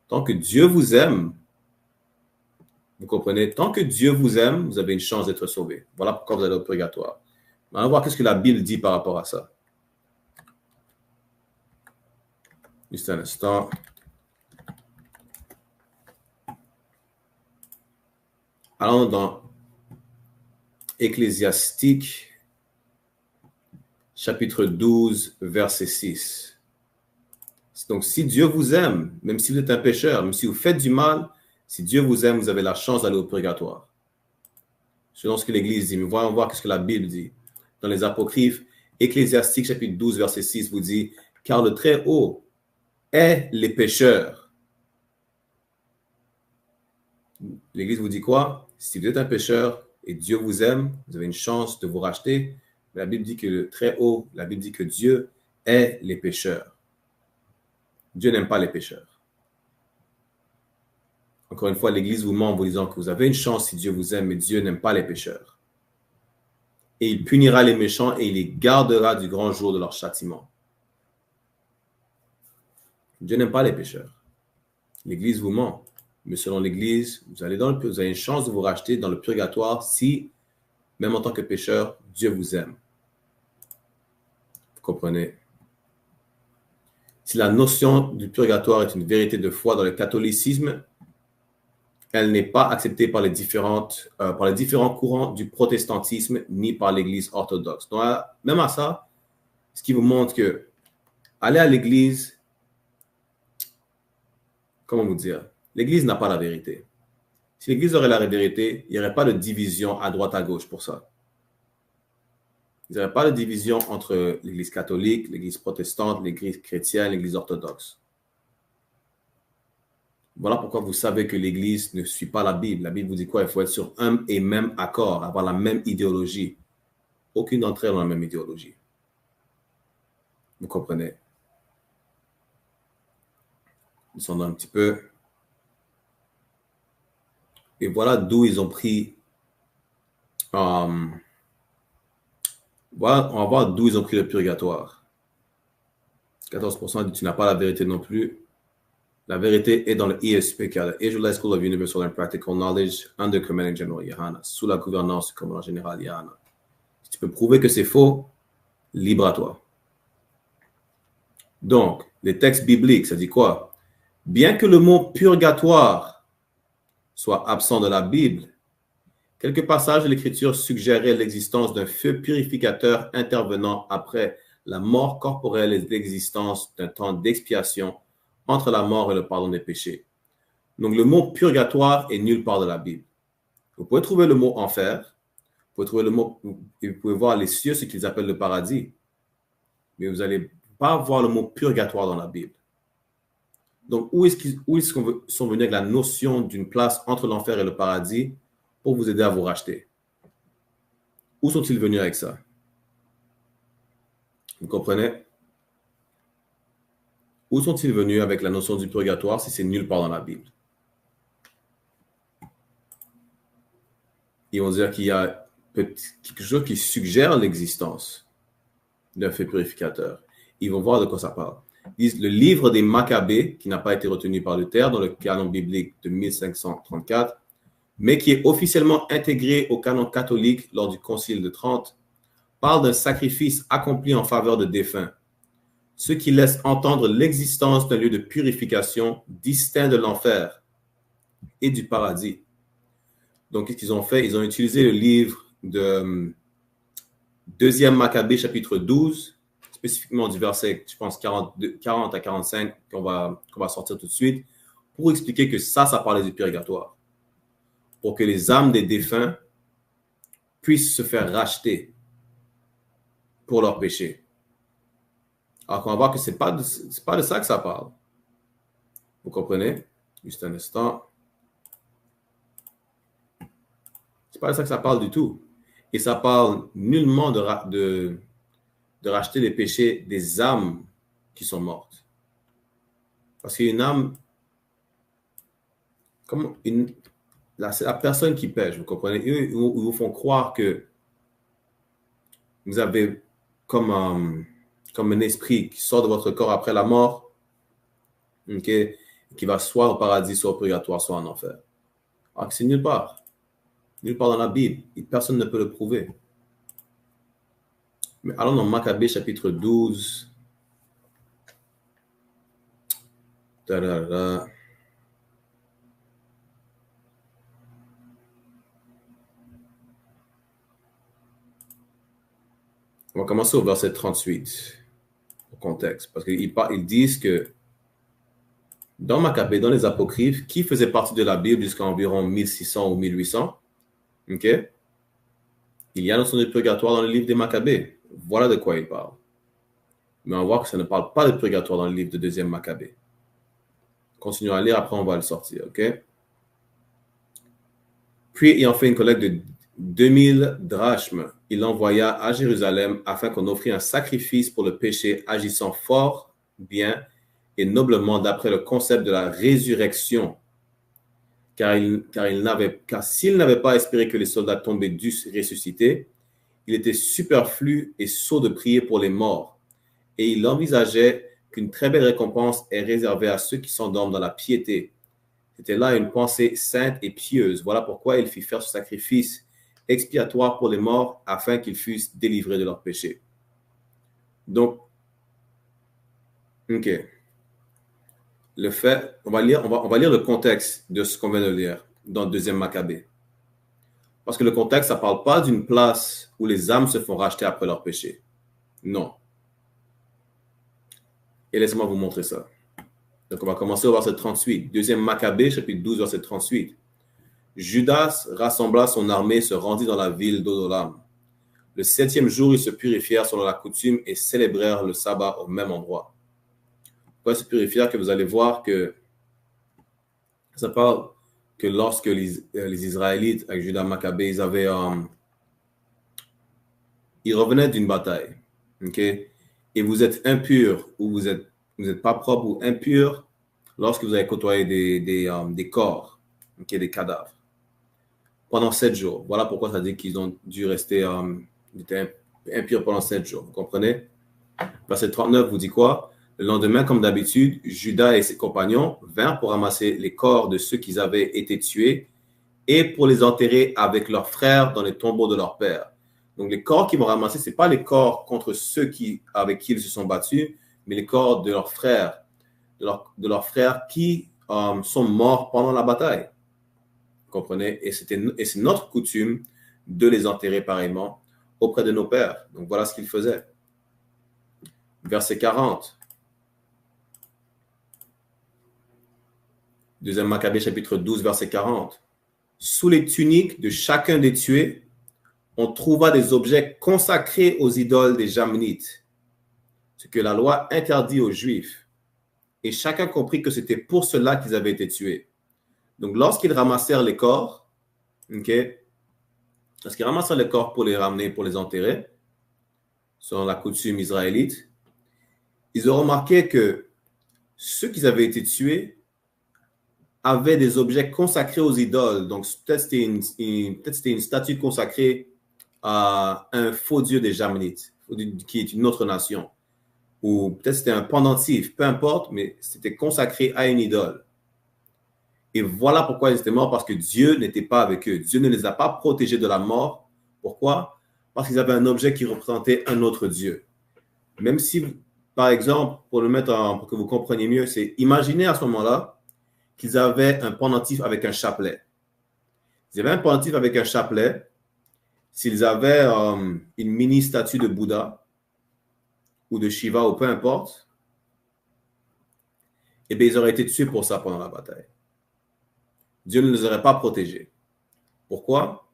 Tant que Dieu vous aime, vous comprenez, tant que Dieu vous aime, vous avez une chance d'être sauvé. Voilà pourquoi vous allez au purgatoire. On va voir qu'est-ce que la Bible dit par rapport à ça. Juste un instant. Allons dans Ecclésiastique, chapitre 12, verset 6. Donc, si Dieu vous aime, même si vous êtes un pécheur, même si vous faites du mal, si Dieu vous aime, vous avez la chance d'aller au purgatoire. Selon ce que l'Église dit, mais voyons voir ce que la Bible dit. Dans les Apocryphes, Ecclésiastique, chapitre 12, verset 6, vous dit « Car le Très-Haut est les pécheurs. » L'Église vous dit quoi? Si vous êtes un pécheur et Dieu vous aime, vous avez une chance de vous racheter. Mais la Bible dit que le Très-Haut, la Bible dit que Dieu est les pécheurs. Dieu n'aime pas les pécheurs. Encore une fois, l'Église vous ment en vous disant que vous avez une chance si Dieu vous aime, mais Dieu n'aime pas les pécheurs. Et il punira les méchants et il les gardera du grand jour de leur châtiment. Dieu n'aime pas les pécheurs. L'Église vous ment. Mais selon l'Église, vous avez une chance de vous racheter dans le purgatoire si, même en tant que pécheur, Dieu vous aime. Vous comprenez? Si la notion du purgatoire est une vérité de foi dans le catholicisme, elle n'est pas acceptée par les différents courants du protestantisme ni par l'Église orthodoxe. Donc, même à ça, ce qui vous montre que aller à l'Église, comment vous dire, l'Église n'a pas la vérité. Si l'Église aurait la vérité, il n'y aurait pas de division à droite à gauche pour ça. Il n'y aurait pas de division entre l'Église catholique, l'Église protestante, l'Église chrétienne, l'Église orthodoxe. Voilà pourquoi vous savez que l'Église ne suit pas la Bible. La Bible vous dit quoi? Il faut être sur un et même accord, avoir la même idéologie. Aucune d'entre elles n'a la même idéologie. Vous comprenez? Descendons un petit peu. Et voilà d'où ils ont pris... Voilà, on va voir d'où ils ont pris le purgatoire. 14% dit tu n'as pas la vérité non plus. La vérité est dans le ISPK, le Israelite School of Universal and Practical Knowledge, under Commanding General Yahana, sous la gouvernance du commandant général Yahana. Si tu peux prouver que c'est faux, libre à toi. Donc, les textes bibliques, ça dit quoi? Bien que le mot purgatoire soit absent de la Bible, quelques passages de l'Écriture suggéraient l'existence d'un feu purificateur intervenant après la mort corporelle et l'existence d'un temps d'expiation entre la mort et le pardon des péchés. Donc, le mot purgatoire est nulle part de la Bible. Vous pouvez trouver le mot enfer, vous pouvez voir les cieux, ce qu'ils appellent le paradis, mais vous n'allez pas voir le mot purgatoire dans la Bible. Donc, où est-ce qu'ils sont venus avec la notion d'une place entre l'enfer et le paradis pour vous aider à vous racheter? Où sont-ils venus avec ça? Vous comprenez? Où sont-ils venus avec la notion du purgatoire si c'est nulle part dans la Bible? Ils vont dire qu'il y a quelque chose qui suggère l'existence d'un feu purificateur. Ils vont voir de quoi ça parle. Ils disent le livre des Maccabées, qui n'a pas été retenu par Luther dans le canon biblique de 1534, mais qui est officiellement intégré au canon catholique lors du Concile de Trente, parle d'un sacrifice accompli en faveur de défunts, ce qui laisse entendre l'existence d'un lieu de purification distinct de l'enfer et du paradis. Donc, qu'est-ce qu'ils ont fait? Ils ont utilisé le livre de 2e Maccabée, chapitre 12, spécifiquement du verset, je pense, 40 à 45, qu'on va sortir tout de suite, pour expliquer que ça parlait du purgatoire. Pour que les âmes des défunts puissent se faire racheter pour leurs péchés. Alors qu'on va voir que ce n'est pas de ça que ça parle. Vous comprenez? Juste un instant. Ce n'est pas de ça que ça parle du tout. Et ça parle nullement de racheter les péchés des âmes qui sont mortes. Parce qu'une âme, c'est la personne qui pêche, vous comprenez? Ils vous font croire que vous avez comme un esprit qui sort de votre corps après la mort, okay, qui va soit au paradis, soit au purgatoire, soit en enfer. Alors que c'est nulle part dans la Bible. Et personne ne peut le prouver. Mais allons dans Maccabée, chapitre 12. On va commencer au verset 38, au contexte, parce qu'ils disent que dans Maccabée, dans les apocryphes, qui faisait partie de la Bible jusqu'à environ 1600 ou 1800, ok? Il y a la notion de purgatoire dans le livre des Maccabées. Voilà de quoi il parle. Mais on va voir que ça ne parle pas de purgatoire dans le livre de 2e Maccabée. Continuons à lire, après on va le sortir, ok? Puis, ayant fait une collecte de 2000 drachmes, il l'envoya à Jérusalem afin qu'on offrît un sacrifice pour le péché, agissant fort, bien et noblement d'après le concept de la résurrection. Car s'il n'avait pas espéré que les soldats tombés dussent ressusciter, il était superflu et sot de prier pour les morts. Et il envisageait qu'une très belle récompense est réservée à ceux qui s'endorment dans la piété. C'était là une pensée sainte et pieuse. Voilà pourquoi il fit faire ce sacrifice expiatoire pour les morts afin qu'ils fussent délivrés de leurs péchés. Donc, ok. Le fait, on va lire le contexte de ce qu'on vient de lire dans 2e Maccabée. Parce que le contexte, ça ne parle pas d'une place où les âmes se font racheter après leurs péchés. Non. Et laissez-moi vous montrer ça. Donc, on va commencer au verset 38. 2e Maccabée, chapitre 12, verset 38. Judas rassembla son armée et se rendit dans la ville d'Odolam. Le 7e jour, ils se purifièrent selon la coutume et célébrèrent le sabbat au même endroit. Pourquoi se purifièrent? Que vous allez voir que ça parle que lorsque les Israélites avec Judas Maccabée, ils revenaient d'une bataille. Okay? Et vous êtes impur ou vous êtes pas propre ou impur lorsque vous avez côtoyé des corps, okay, des cadavres. Pendant 7 jours. Voilà pourquoi ça dit qu'ils ont dû rester impurs pendant 7 jours. Vous comprenez? Verset 39 vous dit quoi? Le lendemain, comme d'habitude, Judas et ses compagnons vinrent pour ramasser les corps de ceux qui avaient été tués et pour les enterrer avec leurs frères dans les tombeaux de leurs pères. Donc, les corps qu'ils vont ramasser, ce n'est pas les corps contre ceux avec qui ils se sont battus, mais les corps de leurs frères, de leurs frères qui sont morts pendant la bataille. Vous comprenez? Et c'est notre coutume de les enterrer pareillement auprès de nos pères. Donc, voilà ce qu'ils faisaient. Verset 40. Deuxième Maccabée, chapitre 12, verset 40. Sous les tuniques de chacun des tués, on trouva des objets consacrés aux idoles des Jamnites, ce que la loi interdit aux Juifs. Et chacun comprit que c'était pour cela qu'ils avaient été tués. Donc, lorsqu'ils ramassèrent les corps, lorsqu'ils ramassèrent les corps pour les ramener, pour les enterrer, selon la coutume israélite, ils ont remarqué que ceux qui avaient été tués avaient des objets consacrés aux idoles. Donc, peut-être c'était une statue consacrée à un faux dieu des Jamnites, qui est une autre nation. Ou peut-être c'était un pendentif, peu importe, mais c'était consacré à une idole. Et voilà pourquoi ils étaient morts, parce que Dieu n'était pas avec eux. Dieu ne les a pas protégés de la mort. Pourquoi? Parce qu'ils avaient un objet qui représentait un autre Dieu. Même si, par exemple, pour que vous compreniez mieux, c'est imaginez à ce moment-là qu'ils avaient un pendentif avec un chapelet. Ils avaient un pendentif avec un chapelet. S'ils avaient une mini-statue de Bouddha ou de Shiva ou peu importe, eh bien, ils auraient été tués pour ça pendant la bataille. Dieu ne les aurait pas protégés. Pourquoi?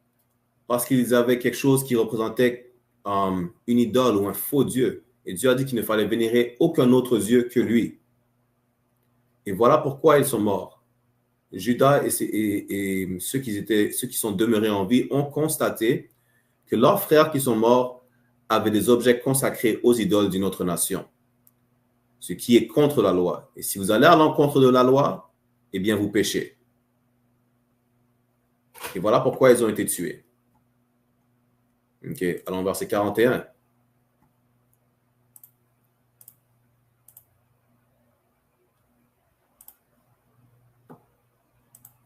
Parce qu'ils avaient quelque chose qui représentait une idole ou un faux Dieu. Et Dieu a dit qu'il ne fallait vénérer aucun autre Dieu que lui. Et voilà pourquoi ils sont morts. Judas et ceux qui sont demeurés en vie ont constaté que leurs frères qui sont morts avaient des objets consacrés aux idoles d'une autre nation, ce qui est contre la loi. Et si vous allez à l'encontre de la loi, eh bien vous péchez. Et voilà pourquoi ils ont été tués. Ok, allons verset 41.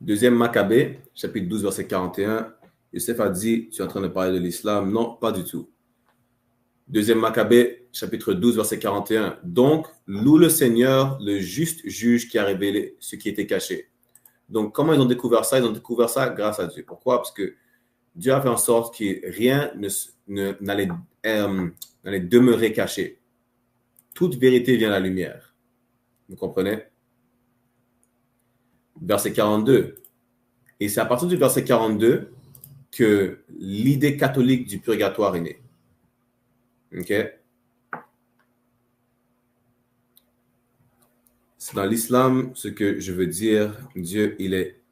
Deuxième Maccabée, chapitre 12, verset 41. Yosef a dit, tu es en train de parler de l'islam? Non, pas du tout. Deuxième Maccabée, chapitre 12, verset 41. Donc, loue le Seigneur, le juste juge qui a révélé ce qui était caché. Donc, comment ils ont découvert ça? Ils ont découvert ça grâce à Dieu. Pourquoi? Parce que Dieu a fait en sorte que rien n'allait demeurer caché. Toute vérité vient à la lumière. Vous comprenez? Verset 42. Et c'est à partir du verset 42 que l'idée catholique du purgatoire est née. OK? C'est dans l'islam ce que je veux dire. Dieu, il est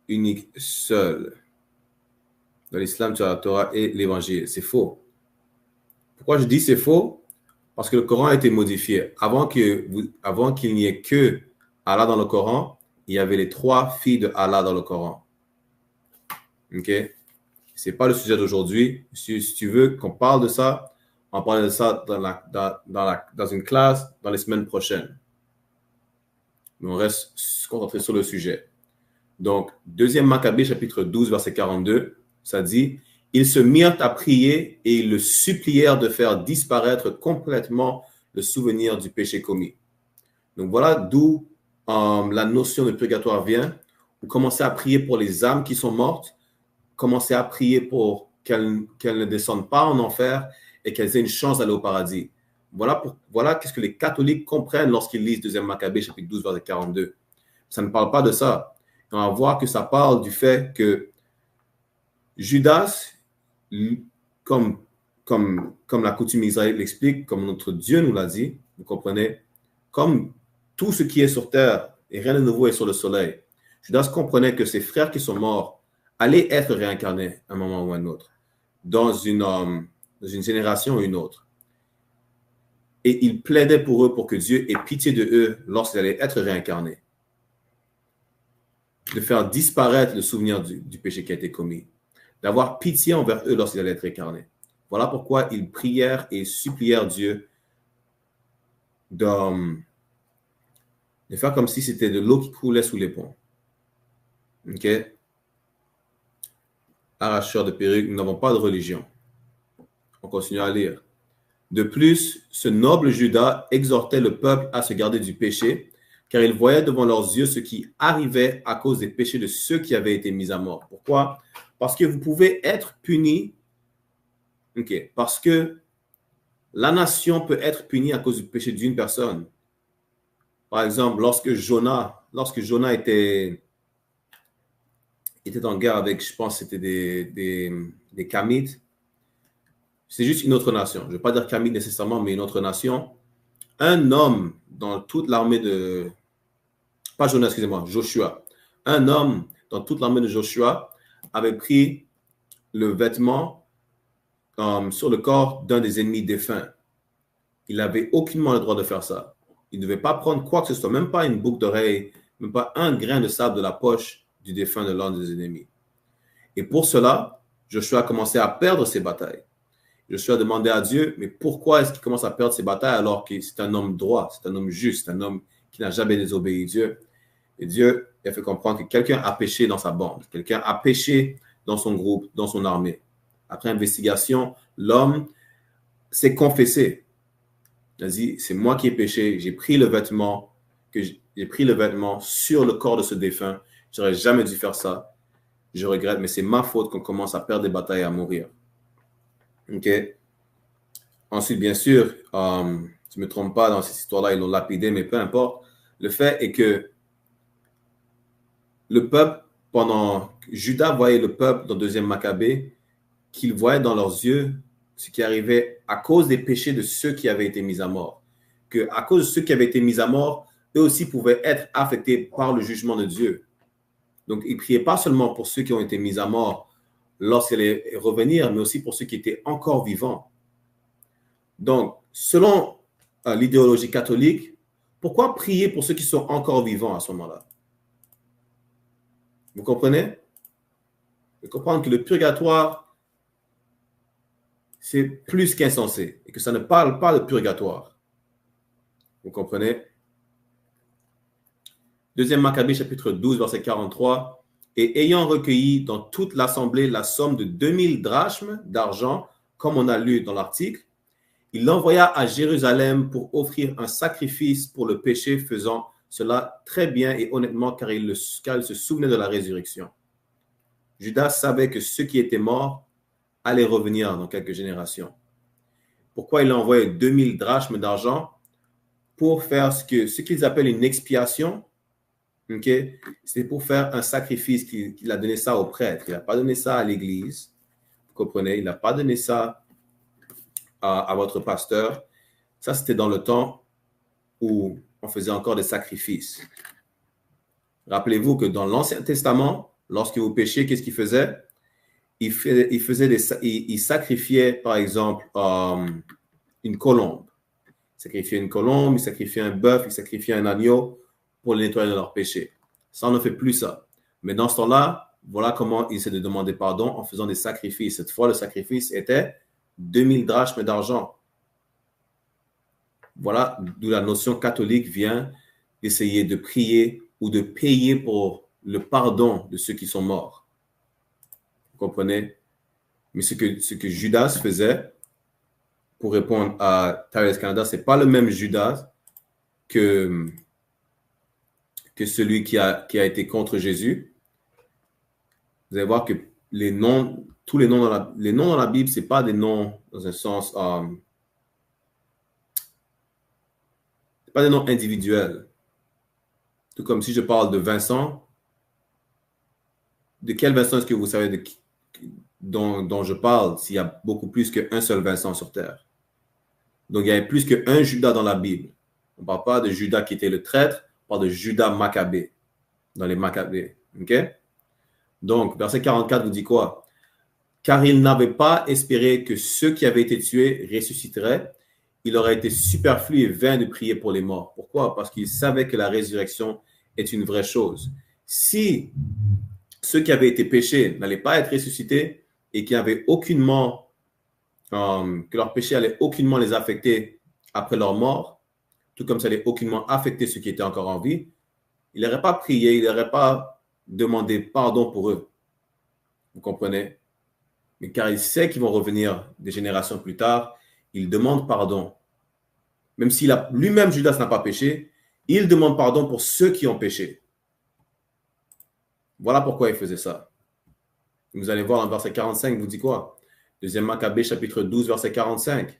unique, seul. Dans l'islam, tu as la Torah et l'évangile. C'est faux. Pourquoi je dis c'est faux? Parce que le Coran a été modifié. Avant qu'il n'y ait que Allah dans le Coran, il y avait les 3 filles de Allah dans le Coran. OK? Ce n'est pas le sujet d'aujourd'hui. Si tu veux qu'on parle de ça, on parle de ça dans une classe dans les semaines prochaines. Mais on reste concentré sur le sujet. Donc, deuxième Maccabée, chapitre 12, verset 42, ça dit « Ils se mirent à prier et ils le supplièrent de faire disparaître complètement le souvenir du péché commis. » Donc, voilà d'où la notion de purgatoire vient. Vous commencez à prier pour les âmes qui sont mortes, commencez à prier pour qu'elles ne descendent pas en enfer et qu'elles aient une chance d'aller au paradis. Voilà qu'est-ce que les catholiques comprennent lorsqu'ils lisent 2e Maccabée, chapitre 12, verset 42. Ça ne parle pas de ça. On va voir que ça parle du fait que Judas, comme la coutume israélite l'explique, comme notre Dieu nous l'a dit, vous comprenez, comme tout ce qui est sur terre et rien de nouveau est sur le soleil, Judas comprenait que ses frères qui sont morts allaient être réincarnés à un moment ou à un autre, dans une génération ou une autre. Et il plaidait pour eux pour que Dieu ait pitié de eux lorsqu'ils allaient être réincarnés. De faire disparaître le souvenir du péché qui a été commis. D'avoir pitié envers eux lorsqu'ils allaient être réincarnés. Voilà pourquoi ils prièrent et supplièrent Dieu de faire comme si c'était de l'eau qui coulait sous les ponts. OK? Arracheurs de perruques, nous n'avons pas de religion. On continue à lire. De plus, ce noble Judas exhortait le peuple à se garder du péché, car il voyait devant leurs yeux ce qui arrivait à cause des péchés de ceux qui avaient été mis à mort. Pourquoi? Parce que vous pouvez être punis. OK. Parce que la nation peut être punie à cause du péché d'une personne. Par exemple, lorsque Jonah était en guerre avec, je pense, c'était des Kamites. C'est juste une autre nation. Je ne veux pas dire Kamite nécessairement, mais une autre nation. Un homme dans toute l'armée de... Pas Jonah, excusez-moi, Joshua. Un homme dans toute l'armée de Joshua avait pris le vêtement sur le corps d'un des ennemis défunts. Il n'avait aucunement le droit de faire ça. Il ne devait pas prendre quoi que ce soit, même pas une boucle d'oreille, même pas un grain de sable de la poche du défunt de l'un des ennemis. Et pour cela, Joshua a commencé à perdre ses batailles. Joshua a demandé à Dieu, mais pourquoi est-ce qu'il commence à perdre ses batailles alors que c'est un homme droit, c'est un homme juste, un homme qui n'a jamais désobéi à Dieu. Et Dieu a fait comprendre que quelqu'un a péché dans sa bande, quelqu'un a péché dans son groupe, dans son armée. Après investigation, l'homme s'est confessé. Il a dit, c'est moi qui ai péché, j'ai pris le vêtement sur le corps de ce défunt. Je n'aurais jamais dû faire ça. Je regrette, mais c'est ma faute qu'on commence à perdre des batailles et à mourir. OK? Ensuite, bien sûr, je ne me trompe pas, dans cette histoire-là, ils l'ont lapidé, mais peu importe. Le fait est que le peuple, Judas voyait le peuple dans 2e Maccabée, qu'il voyait dans leurs yeux ce qui arrivait à cause des péchés de ceux qui avaient été mis à mort. qu'à cause de ceux qui avaient été mis à mort, eux aussi pouvaient être affectés par le jugement de Dieu. Donc, ils ne priaient pas seulement pour ceux qui ont été mis à mort lorsqu'ils allaient revenir, mais aussi pour ceux qui étaient encore vivants. Donc, selon l'idéologie catholique, pourquoi prier pour ceux qui sont encore vivants à ce moment-là? Vous comprenez? Vous comprenez que le purgatoire, c'est plus qu'insensé et que ça ne parle pas de purgatoire. Vous comprenez? 2 Maccabée, chapitre 12, verset 43. Et ayant recueilli dans toute l'assemblée la somme de 2000 drachmes d'argent, comme on a lu dans l'article, il l'envoya à Jérusalem pour offrir un sacrifice pour le péché, faisant cela très bien et honnêtement, car il se souvenait de la résurrection. Judas savait que ceux qui étaient morts allaient revenir dans quelques générations. Pourquoi il a envoyé 2000 drachmes d'argent? Pour faire ce qu'ils appellent une expiation. Okay? C'est pour faire un sacrifice qu'il a donné ça au prêtre. Il n'a pas donné ça à l'église. Vous comprenez? Il n'a pas donné ça à votre pasteur. Ça, c'était dans le temps où on faisait encore des sacrifices. Rappelez-vous que dans l'Ancien Testament, lorsque vous péchiez, qu'est-ce qu'il faisait? Il sacrifiait, par exemple, une colombe. Il sacrifiait une colombe, il sacrifiait un bœuf, il sacrifiait un agneau pour les nettoyer de leurs péchés. Ça, on ne fait plus ça. Mais dans ce temps-là, voilà comment il s'est de demander pardon en faisant des sacrifices. Cette fois, le sacrifice était 2000 drachmes d'argent. Voilà d'où la notion catholique vient d'essayer de prier ou de payer pour le pardon de ceux qui sont morts. Vous comprenez? Mais ce que Judas faisait, pour répondre à Tyrese Canada, ce n'est pas le même Judas que celui qui a été contre Jésus. Vous allez voir que tous les noms dans la Bible, ce n'est pas des noms dans un sens, c'est pas des noms individuels. Tout comme si je parle de Vincent, de quel Vincent est-ce que vous savez dont je parle s'il y a beaucoup plus qu'un seul Vincent sur terre? Donc, il y a plus qu'un Judas dans la Bible. On ne parle pas de Judas qui était le traître, on parle de Judas Maccabée, dans les Maccabées. OK? Donc, verset 44 vous dit quoi? Car il n'avait pas espéré que ceux qui avaient été tués ressusciteraient. Il aurait été superflu et vain de prier pour les morts. Pourquoi? Parce qu'il savait que la résurrection est une vraie chose. Si ceux qui avaient été péchés n'allaient pas être ressuscités et qui avaient aucunement, que leur péché allait aucunement les affecter après leur mort, tout comme ça n'allait aucunement affecter ceux qui étaient encore en vie, il n'aurait pas prié, il n'aurait pas demandé pardon pour eux. Vous comprenez? Mais car il sait qu'ils vont revenir des générations plus tard, il demande pardon. Même si lui-même, Judas, n'a pas péché, il demande pardon pour ceux qui ont péché. Voilà pourquoi il faisait ça. Vous allez voir en verset 45, il vous dit quoi? 2 Maccabée, chapitre 12, verset 45.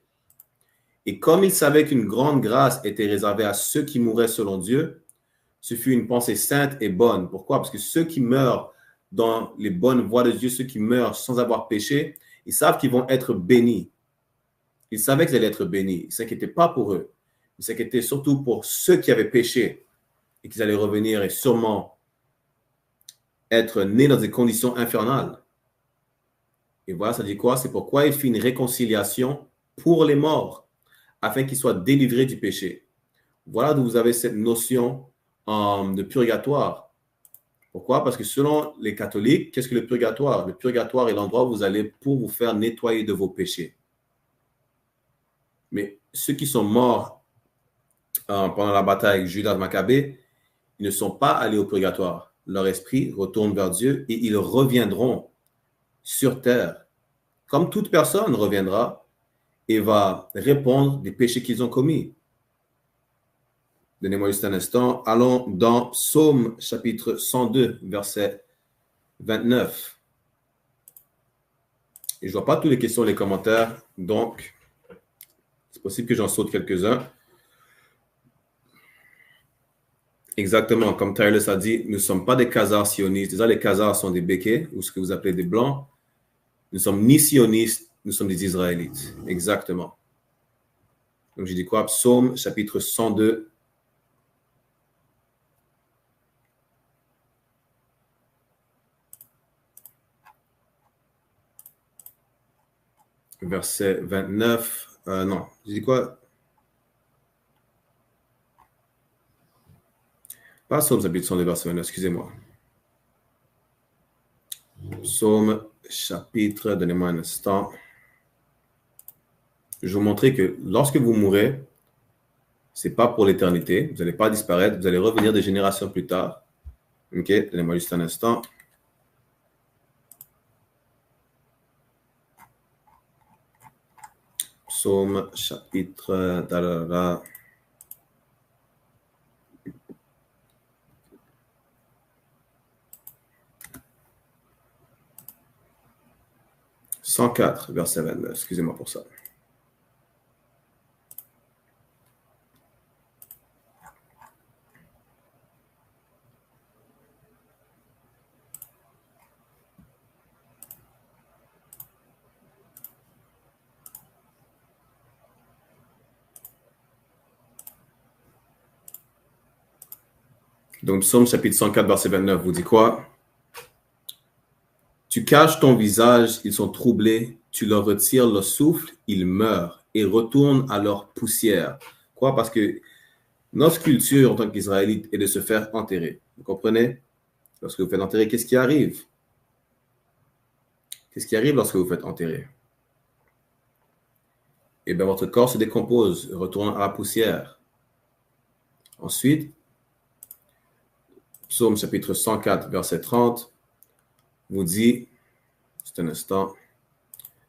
Et comme il savait qu'une grande grâce était réservée à ceux qui mouraient selon Dieu, ce fut une pensée sainte et bonne. Pourquoi? Parce que ceux qui meurent dans les bonnes voies de Dieu, ceux qui meurent sans avoir péché, ils savent qu'ils vont être bénis. Ils savaient qu'ils allaient être bénis. Ils ne s'inquiétaient pas pour eux. Ils s'inquiétaient surtout pour ceux qui avaient péché et qu'ils allaient revenir et sûrement être nés dans des conditions infernales. Et voilà, ça dit quoi? C'est pourquoi il fit une réconciliation pour les morts, afin qu'ils soient délivrés du péché. Voilà d'où vous avez cette notion de purgatoire. Pourquoi? Parce que selon les catholiques, qu'est-ce que le purgatoire? Le purgatoire est l'endroit où vous allez pour vous faire nettoyer de vos péchés. Mais ceux qui sont morts pendant la bataille avec Judas Maccabée, ils ne sont pas allés au purgatoire. Leur esprit retourne vers Dieu et ils reviendront sur terre. Comme toute personne reviendra et va répondre des péchés qu'ils ont commis. Donnez-moi juste un instant. Allons dans Psaume chapitre 102, verset 29. Et je ne vois pas toutes les questions et les commentaires, donc c'est possible que j'en saute quelques-uns. Exactement, comme Tyler a dit, nous ne sommes pas des Khazars sionistes. Déjà, les Khazars sont des békés, ou ce que vous appelez des blancs. Nous ne sommes ni sionistes, nous sommes des Israélites. Exactement. Donc, j'ai dit quoi? Psaume chapitre 102. Verset 29. Non, j'ai dit quoi? Pas Psaume chapitre 102, verset 29, excusez-moi. Psaume chapitre, donnez-moi un instant. Je vais vous montrer que lorsque vous mourrez, ce n'est pas pour l'éternité. Vous n'allez pas disparaître, vous allez revenir des générations plus tard. Ok, donnez-moi juste un instant. Psaume chapitre... 104, verset 29. Excusez-moi pour ça. Donc, Psaume chapitre 104, verset 29 vous dit quoi? Tu caches ton visage, ils sont troublés, tu leur retires le souffle, ils meurent et retournent à leur poussière. Quoi? Parce que notre culture en tant qu'Israélite est de se faire enterrer. Vous comprenez? Lorsque vous faites enterrer, qu'est-ce qui arrive? Qu'est-ce qui arrive lorsque vous faites enterrer? Eh bien, votre corps se décompose, retourne à la poussière. Ensuite, Psaume chapitre 104, verset 30, vous dit, c'est un instant,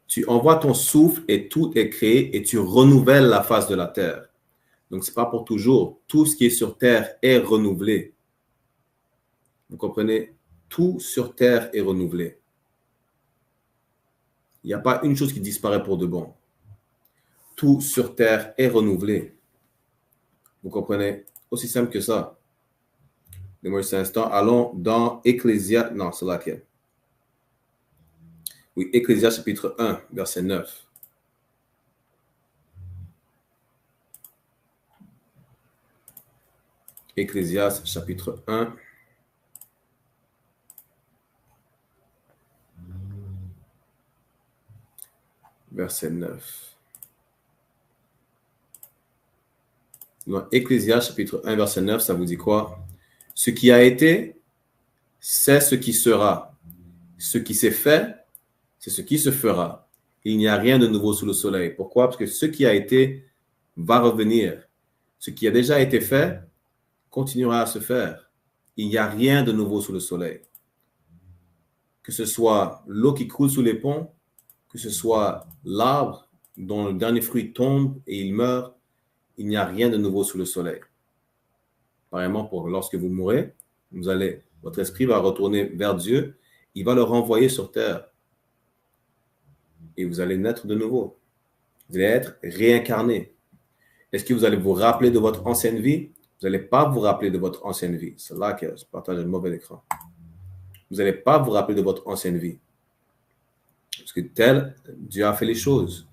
tu envoies ton souffle et tout est créé et tu renouvelles la face de la terre. Donc, ce n'est pas pour toujours. Tout ce qui est sur terre est renouvelé. Vous comprenez? Tout sur terre est renouvelé. Il n'y a pas une chose qui disparaît pour de bon. Tout sur terre est renouvelé. Vous comprenez? Aussi simple que ça. Donnez-moi juste un instant. Allons dans Ecclésiaste. Non, c'est laquelle? Oui, Ecclésiaste chapitre 1, verset 9. Ecclésiaste chapitre 1. Verset 9. Dans Ecclésiaste chapitre 1, verset 9, ça vous dit quoi? Ce qui a été, c'est ce qui sera. Ce qui s'est fait, c'est ce qui se fera. Il n'y a rien de nouveau sous le soleil. Pourquoi? Parce que ce qui a été va revenir. Ce qui a déjà été fait continuera à se faire. Il n'y a rien de nouveau sous le soleil. Que ce soit l'eau qui coule sous les ponts, que ce soit l'arbre dont le dernier fruit tombe et il meurt, il n'y a rien de nouveau sous le soleil. Pareillement, pour lorsque vous mourrez, votre esprit va retourner vers Dieu, il va le renvoyer sur terre. Et vous allez naître de nouveau. Vous allez être réincarné. Est-ce que vous allez vous rappeler de votre ancienne vie? Vous n'allez pas vous rappeler de votre ancienne vie. C'est là que je partage le mauvais écran. Vous n'allez pas vous rappeler de votre ancienne vie. Parce que tel, Dieu a fait les choses.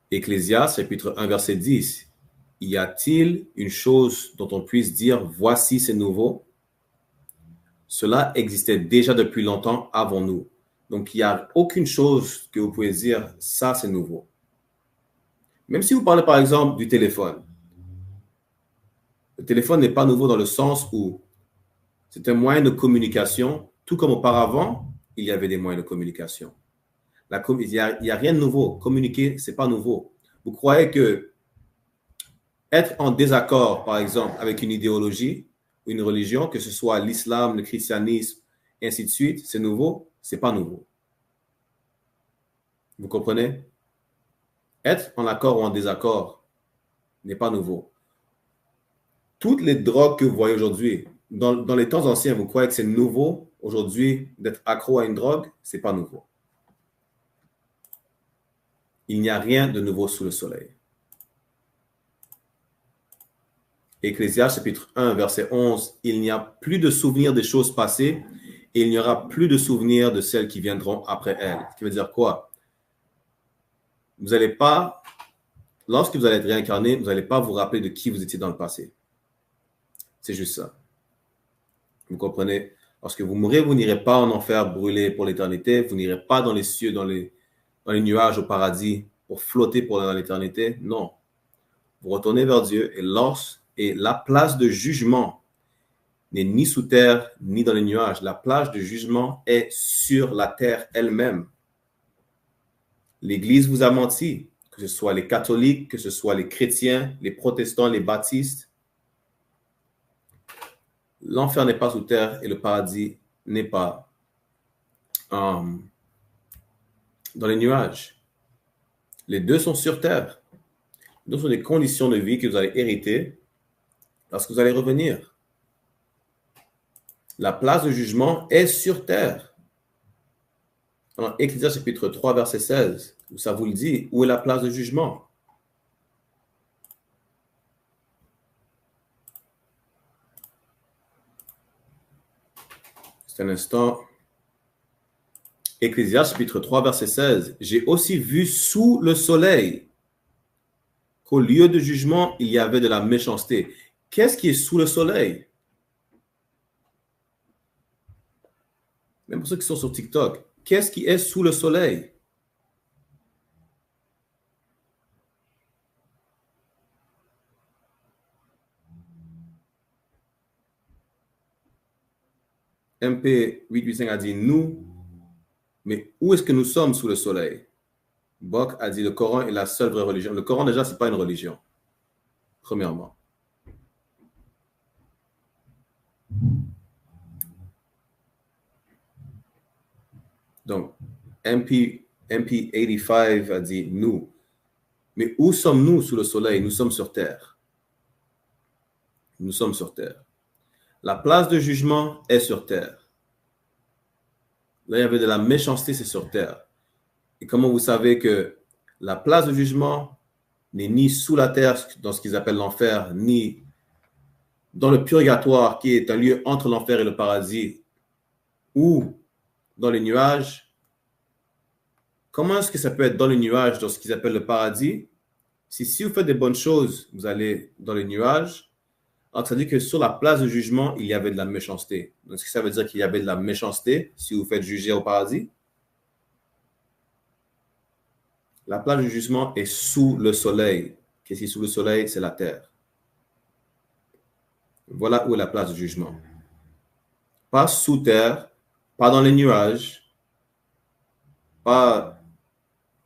Ecclésiaste, chapitre 1, verset 10. Y a-t-il une chose dont on puisse dire, voici c'est nouveau? Cela existait déjà depuis longtemps avant nous. Donc, il n'y a aucune chose que vous pouvez dire, ça c'est nouveau. Même si vous parlez par exemple du téléphone. Le téléphone n'est pas nouveau dans le sens où c'est un moyen de communication, tout comme auparavant, il y avait des moyens de communication. Il n'y a rien de nouveau. Communiquer, ce n'est pas nouveau. Vous croyez que être en désaccord, par exemple, avec une idéologie ou une religion, que ce soit l'islam, le christianisme, et ainsi de suite, c'est nouveau? Ce n'est pas nouveau. Vous comprenez? Être en accord ou en désaccord n'est pas nouveau. Toutes les drogues que vous voyez aujourd'hui, dans les temps anciens, vous croyez que c'est nouveau aujourd'hui d'être accro à une drogue? Ce n'est pas nouveau. Il n'y a rien de nouveau sous le soleil. Ecclésiaste chapitre 1, verset 11, il n'y a plus de souvenirs des choses passées et il n'y aura plus de souvenirs de celles qui viendront après elles. Ce qui veut dire quoi? Vous n'allez pas, lorsque vous allez être réincarné, vous n'allez pas vous rappeler de qui vous étiez dans le passé. C'est juste ça. Vous comprenez? Lorsque vous mourrez, vous n'irez pas en enfer brûler pour l'éternité. Vous n'irez pas dans les cieux, dans les nuages au paradis pour flotter dans l'éternité. Non. Vous retournez vers Dieu et la place de jugement n'est ni sous terre ni dans les nuages. La place de jugement est sur la terre elle-même. L'Église vous a menti, que ce soit les catholiques, que ce soit les chrétiens, les protestants, les baptistes. L'enfer n'est pas sous terre et le paradis n'est pas dans les nuages. Les deux sont sur terre. Les deux sont des conditions de vie que vous allez hériter lorsque vous allez revenir. La place de jugement est sur terre. Dans Ecclésiaste chapitre 3, verset 16, ça vous le dit, où est la place de jugement? C'est un instant. Ecclésiaste chapitre 3, verset 16. J'ai aussi vu sous le soleil qu'au lieu de jugement, il y avait de la méchanceté. Qu'est-ce qui est sous le soleil? Même pour ceux qui sont sur TikTok, qu'est-ce qui est sous le soleil? MP885 a dit nous, mais où est-ce que nous sommes sous le soleil? Bok a dit le Coran est la seule vraie religion. Le Coran déjà, ce n'est pas une religion, premièrement. Donc, MP85 a dit nous. Mais où sommes-nous sous le soleil? Nous sommes sur terre. Nous sommes sur terre. La place de jugement est sur terre. Là, il y avait de la méchanceté, c'est sur terre. Et comment vous savez que la place de jugement n'est ni sous la terre, dans ce qu'ils appellent l'enfer, ni dans le purgatoire, qui est un lieu entre l'enfer et le paradis, ou dans les nuages? Comment est-ce que ça peut être dans les nuages, dans ce qu'ils appellent le paradis? Si vous faites des bonnes choses, vous allez dans les nuages. Alors, ça veut dire que sur la place de jugement, il y avait de la méchanceté. Donc, est-ce que ça veut dire qu'il y avait de la méchanceté si vous faites juger au paradis? La place de jugement est sous le soleil. Qu'est-ce qui est sous le soleil? C'est la terre. Voilà où est la place de jugement. Pas sous terre, pas dans les nuages, pas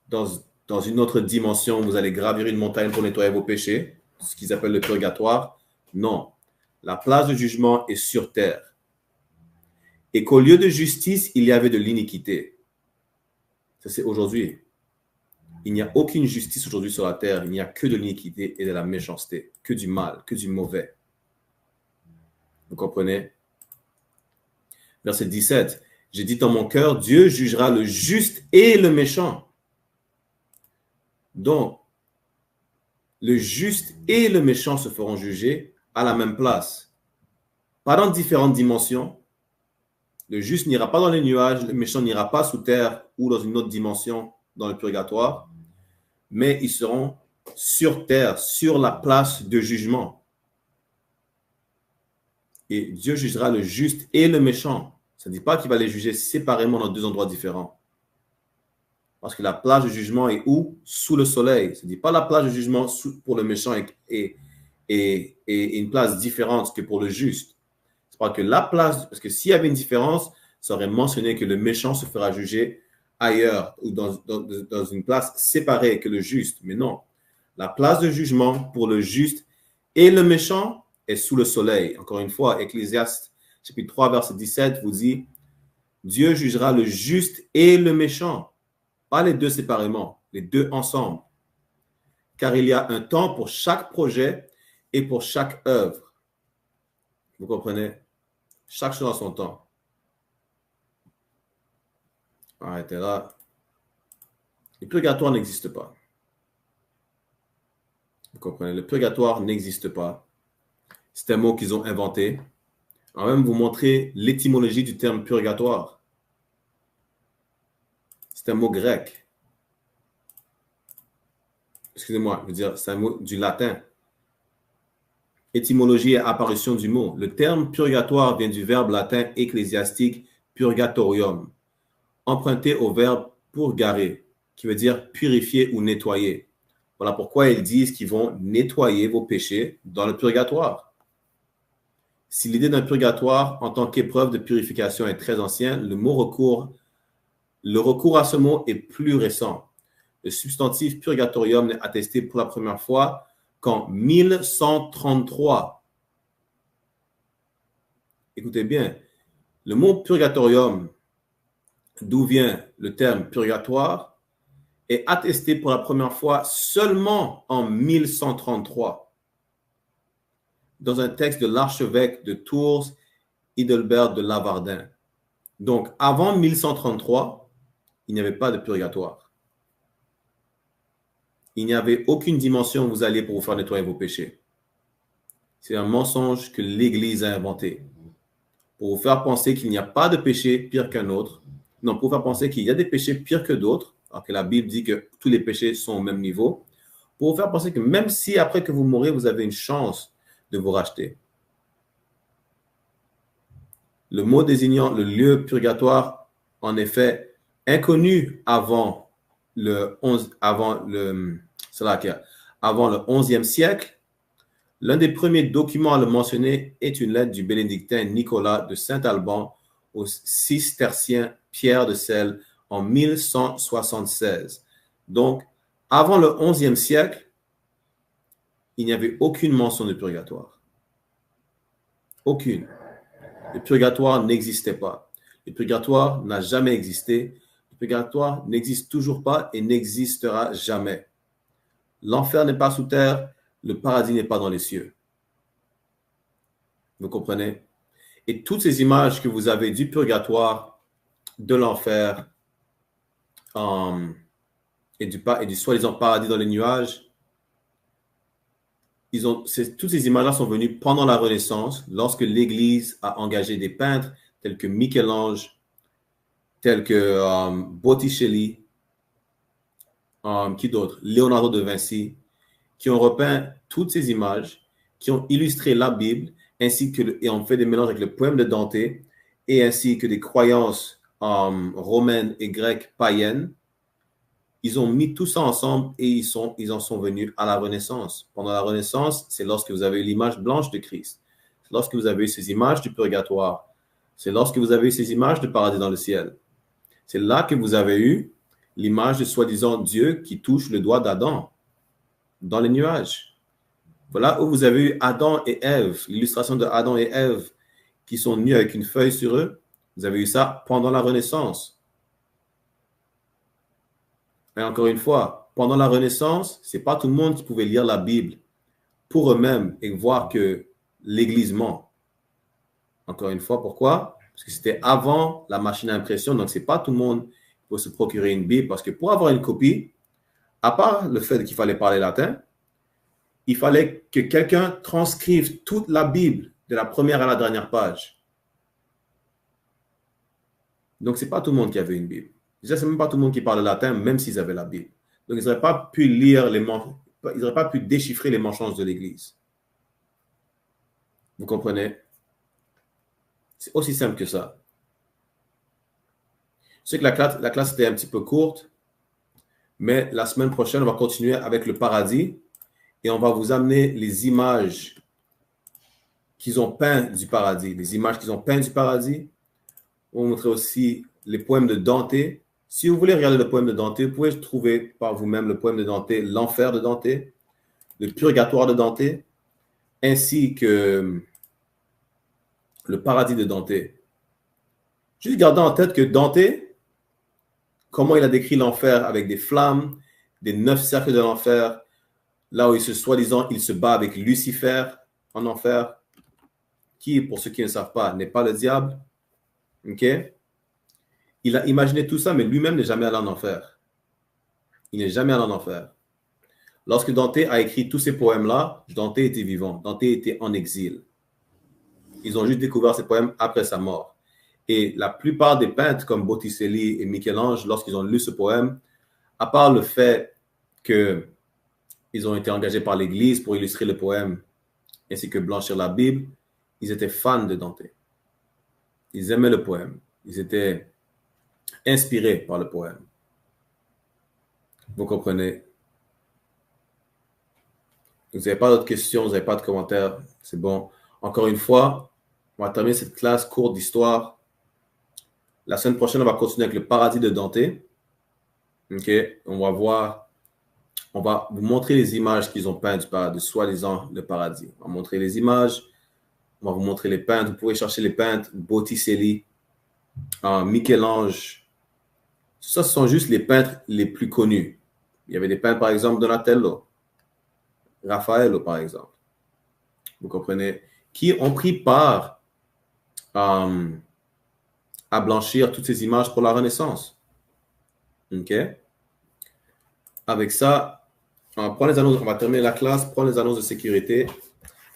dans une autre dimension où vous allez gravir une montagne pour nettoyer vos péchés. ce qu'ils appellent le purgatoire. Non, la place de jugement est sur terre. Et qu'au lieu de justice, il y avait de l'iniquité. Ça, c'est aujourd'hui. Il n'y a aucune justice aujourd'hui sur la terre. Il n'y a que de l'iniquité et de la méchanceté, que du mal, que du mauvais. Vous comprenez? Verset 17. J'ai dit dans mon cœur, Dieu jugera le juste et le méchant. Donc, le juste et le méchant se feront juger à la même place. Pas dans différentes dimensions. Le juste n'ira pas dans les nuages, le méchant n'ira pas sous terre ou dans une autre dimension, dans le purgatoire, mais ils seront sur terre, sur la place de jugement. Et Dieu jugera le juste et le méchant. Ça ne dit pas qu'il va les juger séparément dans deux endroits différents. Parce que la place de jugement est où? Sous le soleil. Ça ne dit pas la place de jugement pour le méchant est une place différente que pour le juste. C'est pas que la place, parce que s'il y avait une différence, ça aurait mentionné que le méchant se fera juger ailleurs ou dans une place séparée que le juste. Mais non, la place de jugement pour le juste et le méchant est sous le soleil. Encore une fois, Ecclésiaste chapitre 3, verset 17 vous dit, Dieu jugera le juste et le méchant. Pas les deux séparément, les deux ensemble. Car il y a un temps pour chaque projet et pour chaque œuvre. Vous comprenez? Chaque chose a son temps. Arrêtez là. Le purgatoire n'existe pas. Vous comprenez? Le purgatoire n'existe pas. C'est un mot qu'ils ont inventé. On va même vous montrer l'étymologie du terme purgatoire. C'est un mot grec. Excusez-moi, je veux dire, c'est un mot du latin. Étymologie et apparition du mot. Le terme purgatoire vient du verbe latin ecclésiastique purgatorium, emprunté au verbe purgare, qui veut dire purifier ou nettoyer. Voilà pourquoi ils disent qu'ils vont nettoyer vos péchés dans le purgatoire. Si l'idée d'un purgatoire en tant qu'épreuve de purification est très ancienne, le recours à ce mot est plus récent. Le substantif purgatorium n'est attesté pour la première fois qu'en 1133. Écoutez bien, le mot purgatorium, d'où vient le terme purgatoire, est attesté pour la première fois seulement en 1133 dans un texte de l'archevêque de Tours, Hiddelbert de Lavardin. Donc, avant 1133, il n'y avait pas de purgatoire. Il n'y avait aucune dimension où vous alliez pour vous faire nettoyer vos péchés. C'est un mensonge que l'Église a inventé pour vous faire penser qu'il n'y a pas de péché pire qu'un autre. Non, pour vous faire penser qu'il y a des péchés pires que d'autres, alors que la Bible dit que tous les péchés sont au même niveau. Pour vous faire penser que même si après que vous mourrez, vous avez une chance de vous racheter. Le mot désignant le lieu purgatoire, en effet, inconnu avant le 11e siècle, l'un des premiers documents à le mentionner est une lettre du bénédictin Nicolas de Saint-Alban au cistercien Pierre de Celle en 1176. Donc, avant le 11e siècle, il n'y avait aucune mention de purgatoire. Aucune. Le purgatoire n'existait pas. Le purgatoire n'a jamais existé. Le purgatoire n'existe toujours pas et n'existera jamais. L'enfer n'est pas sous terre, le paradis n'est pas dans les cieux. Vous comprenez? Et toutes ces images que vous avez du purgatoire, de l'enfer et du soi-disant paradis dans les nuages, toutes ces images-là sont venues pendant la Renaissance, lorsque l'Église a engagé des peintres tels que Michel-Ange, tels que Botticelli, qui d'autre? Léonardo de Vinci, qui ont repeint toutes ces images, qui ont illustré la Bible, et ont fait des mélanges avec le poème de Dante, et ainsi que des croyances romaines et grecques païennes. Ils ont mis tout ça ensemble et ils en sont venus à la Renaissance. Pendant la Renaissance, c'est lorsque vous avez eu l'image blanche de Christ. C'est lorsque vous avez eu ces images du purgatoire. C'est lorsque vous avez eu ces images de paradis dans le ciel. C'est là que vous avez eu l'image de soi-disant Dieu qui touche le doigt d'Adam dans les nuages. Voilà où vous avez eu Adam et Ève, l'illustration de Adam et Ève qui sont nus avec une feuille sur eux. Vous avez eu ça pendant la Renaissance. Et encore une fois, pendant la Renaissance, ce n'est pas tout le monde qui pouvait lire la Bible pour eux-mêmes et voir que l'Église ment. Encore une fois, pourquoi? Parce que c'était avant la machine à impression, donc ce n'est pas tout le monde qui peut se procurer une Bible, parce que pour avoir une copie, à part le fait qu'il fallait parler latin, il fallait que quelqu'un transcrive toute la Bible de la première à la dernière page. Donc, ce n'est pas tout le monde qui avait une Bible. Déjà, ce n'est même pas tout le monde qui parle latin, même s'ils avaient la Bible. Donc, ils n'auraient pas pu lire ils n'auraient pas pu déchiffrer les mensonges de l'Église. Vous comprenez? C'est aussi simple que ça. Je sais que la classe était un petit peu courte, mais la semaine prochaine, on va continuer avec le paradis et on va vous amener les images qu'ils ont peintes du paradis. Les images qu'ils ont peintes du paradis. On va vous montrer aussi les poèmes de Dante. Si vous voulez regarder le poème de Dante, vous pouvez trouver par vous-même le poème de Dante, l'enfer de Dante, le purgatoire de Dante, ainsi que le paradis de Dante. Juste gardez en tête que Dante, comment il a décrit l'enfer avec des flammes, des 9 cercles de l'enfer, là où soi-disant, il se bat avec Lucifer en enfer, qui, pour ceux qui ne savent pas, n'est pas le diable. Ok? Il a imaginé tout ça, mais lui-même n'est jamais allé en enfer. Il n'est jamais allé en enfer. Lorsque Dante a écrit tous ces poèmes-là, Dante était vivant. Dante était en exil. Ils ont juste découvert ces poèmes après sa mort. Et la plupart des peintres comme Botticelli et Michel-Ange, lorsqu'ils ont lu ce poème, à part le fait qu'ils ont été engagés par l'Église pour illustrer le poème ainsi que blanchir la Bible, ils étaient fans de Dante. Ils aimaient le poème. Ils étaient inspirés par le poème. Vous comprenez? Vous n'avez pas d'autres questions, vous n'avez pas de commentaires, c'est bon. Encore une fois, on va terminer cette classe courte d'histoire. La semaine prochaine, on va continuer avec le paradis de Dante. OK? On va vous montrer les images qu'ils ont peintes du paradis, soi-disant le paradis. On va montrer les images, on va vous montrer les peintres. Vous pouvez chercher les peintres, Botticelli, Michel-Ange. Ça, ce sont juste les peintres les plus connus. Il y avait des peintres, par exemple, Donatello, Raffaello, par exemple. Vous comprenez? Qui ont pris part à blanchir toutes ces images pour la Renaissance. OK? Avec ça, on va terminer la classe, prendre les annonces de sécurité.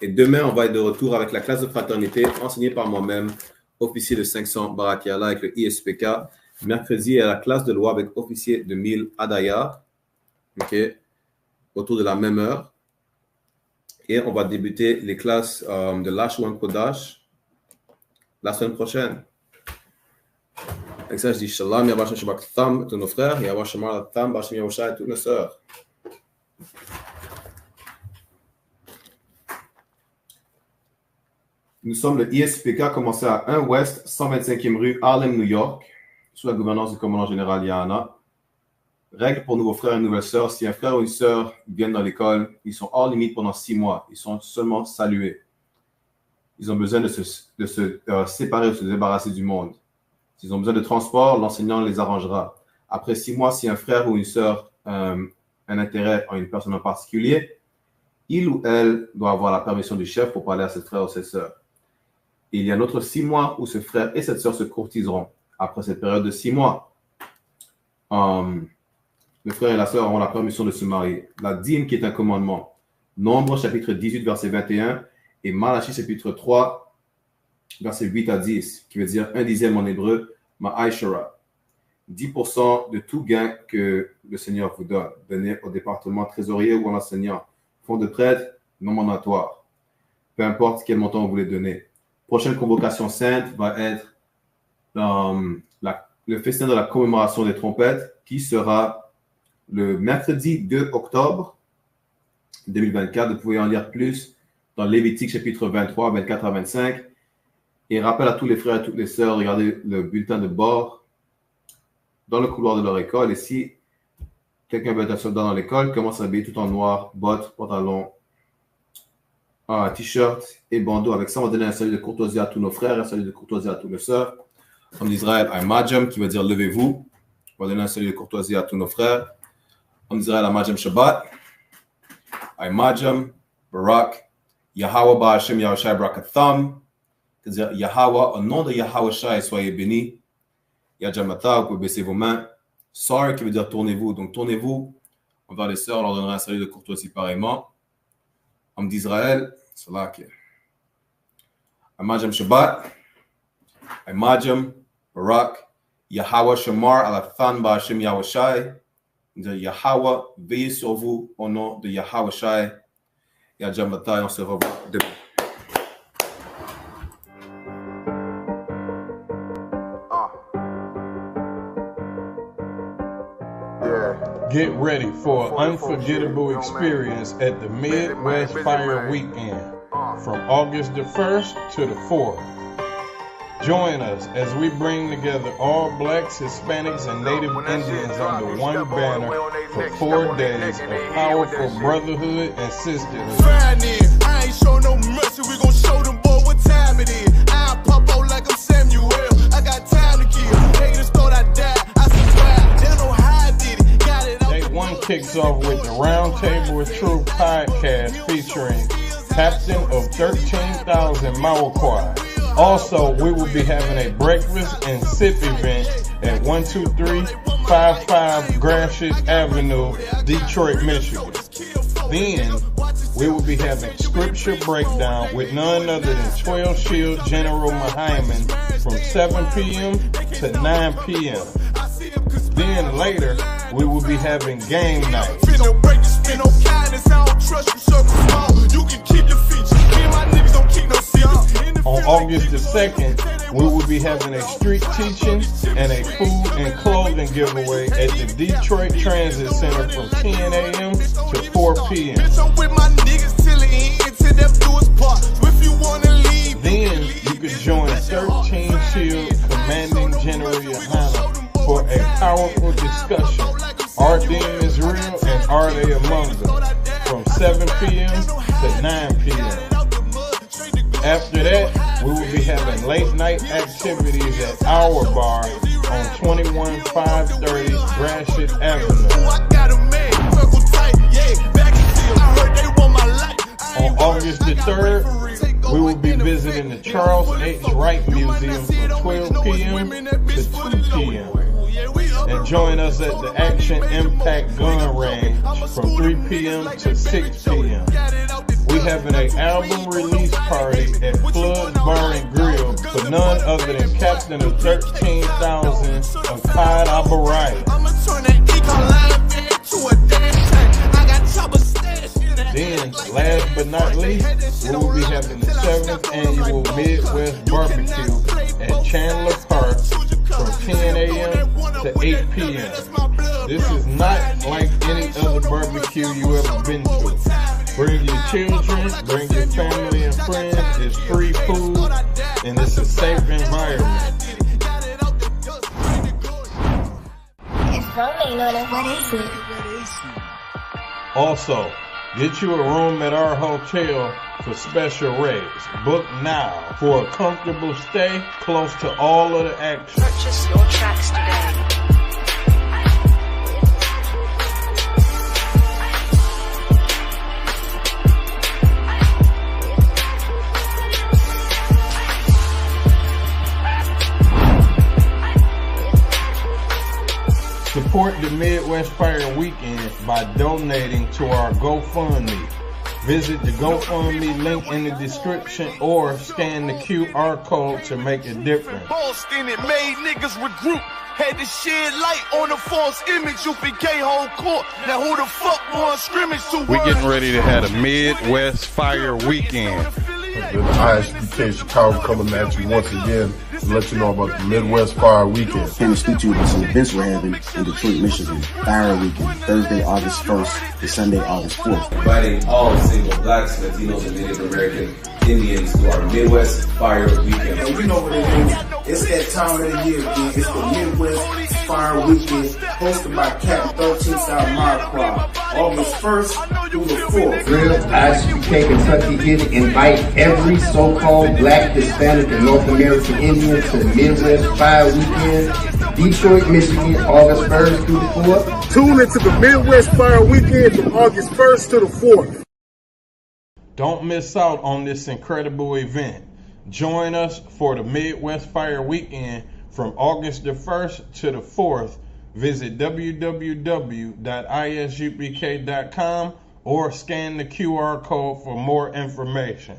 Et demain, on va être de retour avec la classe de fraternité enseignée par moi-même, officier de 500 Barakiala avec le ISPK. Mercredi, à la classe de loi avec officier de 1000 Adaya. OK? Autour de la même heure. Et on va débuter les classes de Lashwan Kodash la semaine prochaine. Avec ça, je dis Shalom, Yahweh Shabbat Tam, tous nos frères, Yahweh Shamar Tam, Bashim Yahweh et toutes nos sœurs. Nous sommes le ISPK, commencé à 1 Ouest, 125e rue, Harlem, New York, sous la gouvernance du commandant général Yana. Règle pour nouveaux frères et nouvelles sœurs, si un frère ou une sœur viennent dans l'école, ils sont hors limite pendant 6 mois. Ils sont seulement salués. Ils ont besoin de se séparer, de se débarrasser du monde. S'ils ont besoin de transport, l'enseignant les arrangera. Après 6 mois, si un frère ou une sœur a un intérêt en une personne en particulier, il ou elle doit avoir la permission du chef pour parler à cette frère ou cette sœur. Et il y a un autre 6 mois où ce frère et cette sœur se courtiseront. Après cette période de 6 mois, le frère et la sœur auront la permission de se marier. La dîme qui est un commandement. Nombre, chapitre 18, verset 21, et Malachie, chapitre 3, verset 8 à 10, qui veut dire 1/10 en hébreu, Ma'aishara. 10% de tout gain que le Seigneur vous donne. Donnez au département trésorier ou à l'enseignant. Fonds de prêtre, non mandatoire. Peu importe quel montant vous voulez donner. Prochaine convocation sainte va être le festin de la commémoration des trompettes, qui sera le mercredi 2 octobre 2024. Vous pouvez en lire plus dans Lévitique chapitre 23, 24 à 25. Et rappel à tous les frères et toutes les sœurs, regardez le bulletin de bord dans le couloir de leur école. Et si quelqu'un veut être un soldat dans l'école, commence à s'habiller tout en noir, bottes, pantalons, t-shirt et bandeau. Avec ça, on va donner un salut de courtoisie à tous nos frères, un salut de courtoisie à tous nos sœurs. En Israël, Majam, qui veut dire levez-vous. On va donner un salut de courtoisie à tous nos frères. En Israël, Majam Shabbat. Majam, Barak, Yahweh Ba'Hashem Yahushai Barakatham. C'est-à-dire Yahweh, au nom de Yahweh Shai, soyez bénis. Yajamata, vous pouvez baisser vos mains. Sar, qui veut dire tournez-vous. Donc tournez-vous envers les sœurs, on leur donnera un salut de courtoisie pareillement. Homme d'Israël, Salaki. Majam Shabbat. Majam, Barak, Yahweh Shamar, Alathan Ba'Hashem Yahushai. Yahweh, veillez sur vous au nom de Yahweh Shai. Yajamata, et on se revoit demain. Get ready for an unforgettable experience at the Midwest Fire Weekend from August the 1st to the 4th. Join us as we bring together all blacks, Hispanics, and Native Indians under one banner for 4 days of powerful brotherhood and sisterhood. I ain't show no mercy, we gon' show them boy what time it is. I pop out like I'm Samuel, I got time to kill. Haters thought I died, I survived, they don't know how I did it. Got it out. Day 1 kicks off with the Roundtable of Truth podcast featuring Captain of 13,000 Mauaquai. Also, we will be having a breakfast and sip event at 12355 Gratiot Avenue, Detroit, Michigan. Then, we will be having scripture breakdown with none other than 12 Shield General Muhammad from 7 p.m. to 9 p.m. Then later, we will be having game night. On August the 2nd, we will be having a street teaching and a food and clothing giveaway at the Detroit Transit Center from 10 a.m. to 4 p.m. Then you can join 13 Shield Commanding General Yohana for a powerful discussion. Our theme is real and are they among us? From 7 p.m. to 9 p.m. After that, we will be having late night activities at our bar on 21530 Gratiot Avenue. On August the 3rd, we will be visiting the Charles H. Wright Museum from 12 p.m. to 2 p.m. And join us at the Action Impact Gun Range from 3 p.m. to 6 p.m. We having an album release party at Flood's Bar and Grill for none other than Captain of 13,000 of Clyde Abarai. Then, last but not least, we will be having the 7th annual Midwest Barbecue at Chandler Park from 10 a.m. to 8 p.m. This is not like any other barbecue you ever been to. Bring your children, bring your family and friends. It's free food and it's a safe environment. Also, get you a room at our hotel for special rates. Book now for a comfortable stay close to all of the action. Purchase your tracks today. Support the Midwest Fire Weekend by donating to our GoFundMe. Visit the GoFundMe link in the description or scan the QR code to make a difference. Boston, it made niggas regroup. Had to shed light on the false image. UPK whole court. Now who the fuck won scrimmage to? We getting ready to have a Midwest Fire Weekend. The ISPK Chicago coming at you once again to let you know about the Midwest Fire Weekend. Came to speak to you about some events we're having in Detroit, Michigan. Fire Weekend, Thursday, August 1st to Sunday, August 4th. Inviting all single blacks, Latinos, and Native American Indians to our Midwest Fire Weekend. And we know what it is. It's that time of the year, man. It's the Midwest Fire Weekend, hosted by Captain 13 South Marquardt, August 1st through the 4th. Real ISUPK Kentucky here to invite every so-called Black, Hispanic, and North American Indian to the Midwest Fire Weekend, Detroit, Michigan, August 1st through the 4th. Tune into the Midwest Fire Weekend from August 1st to the 4th. Don't miss out on this incredible event. Join us for the Midwest Fire Weekend from August the 1st to the 4th. Visit www.isupk.com or scan the QR code for more information.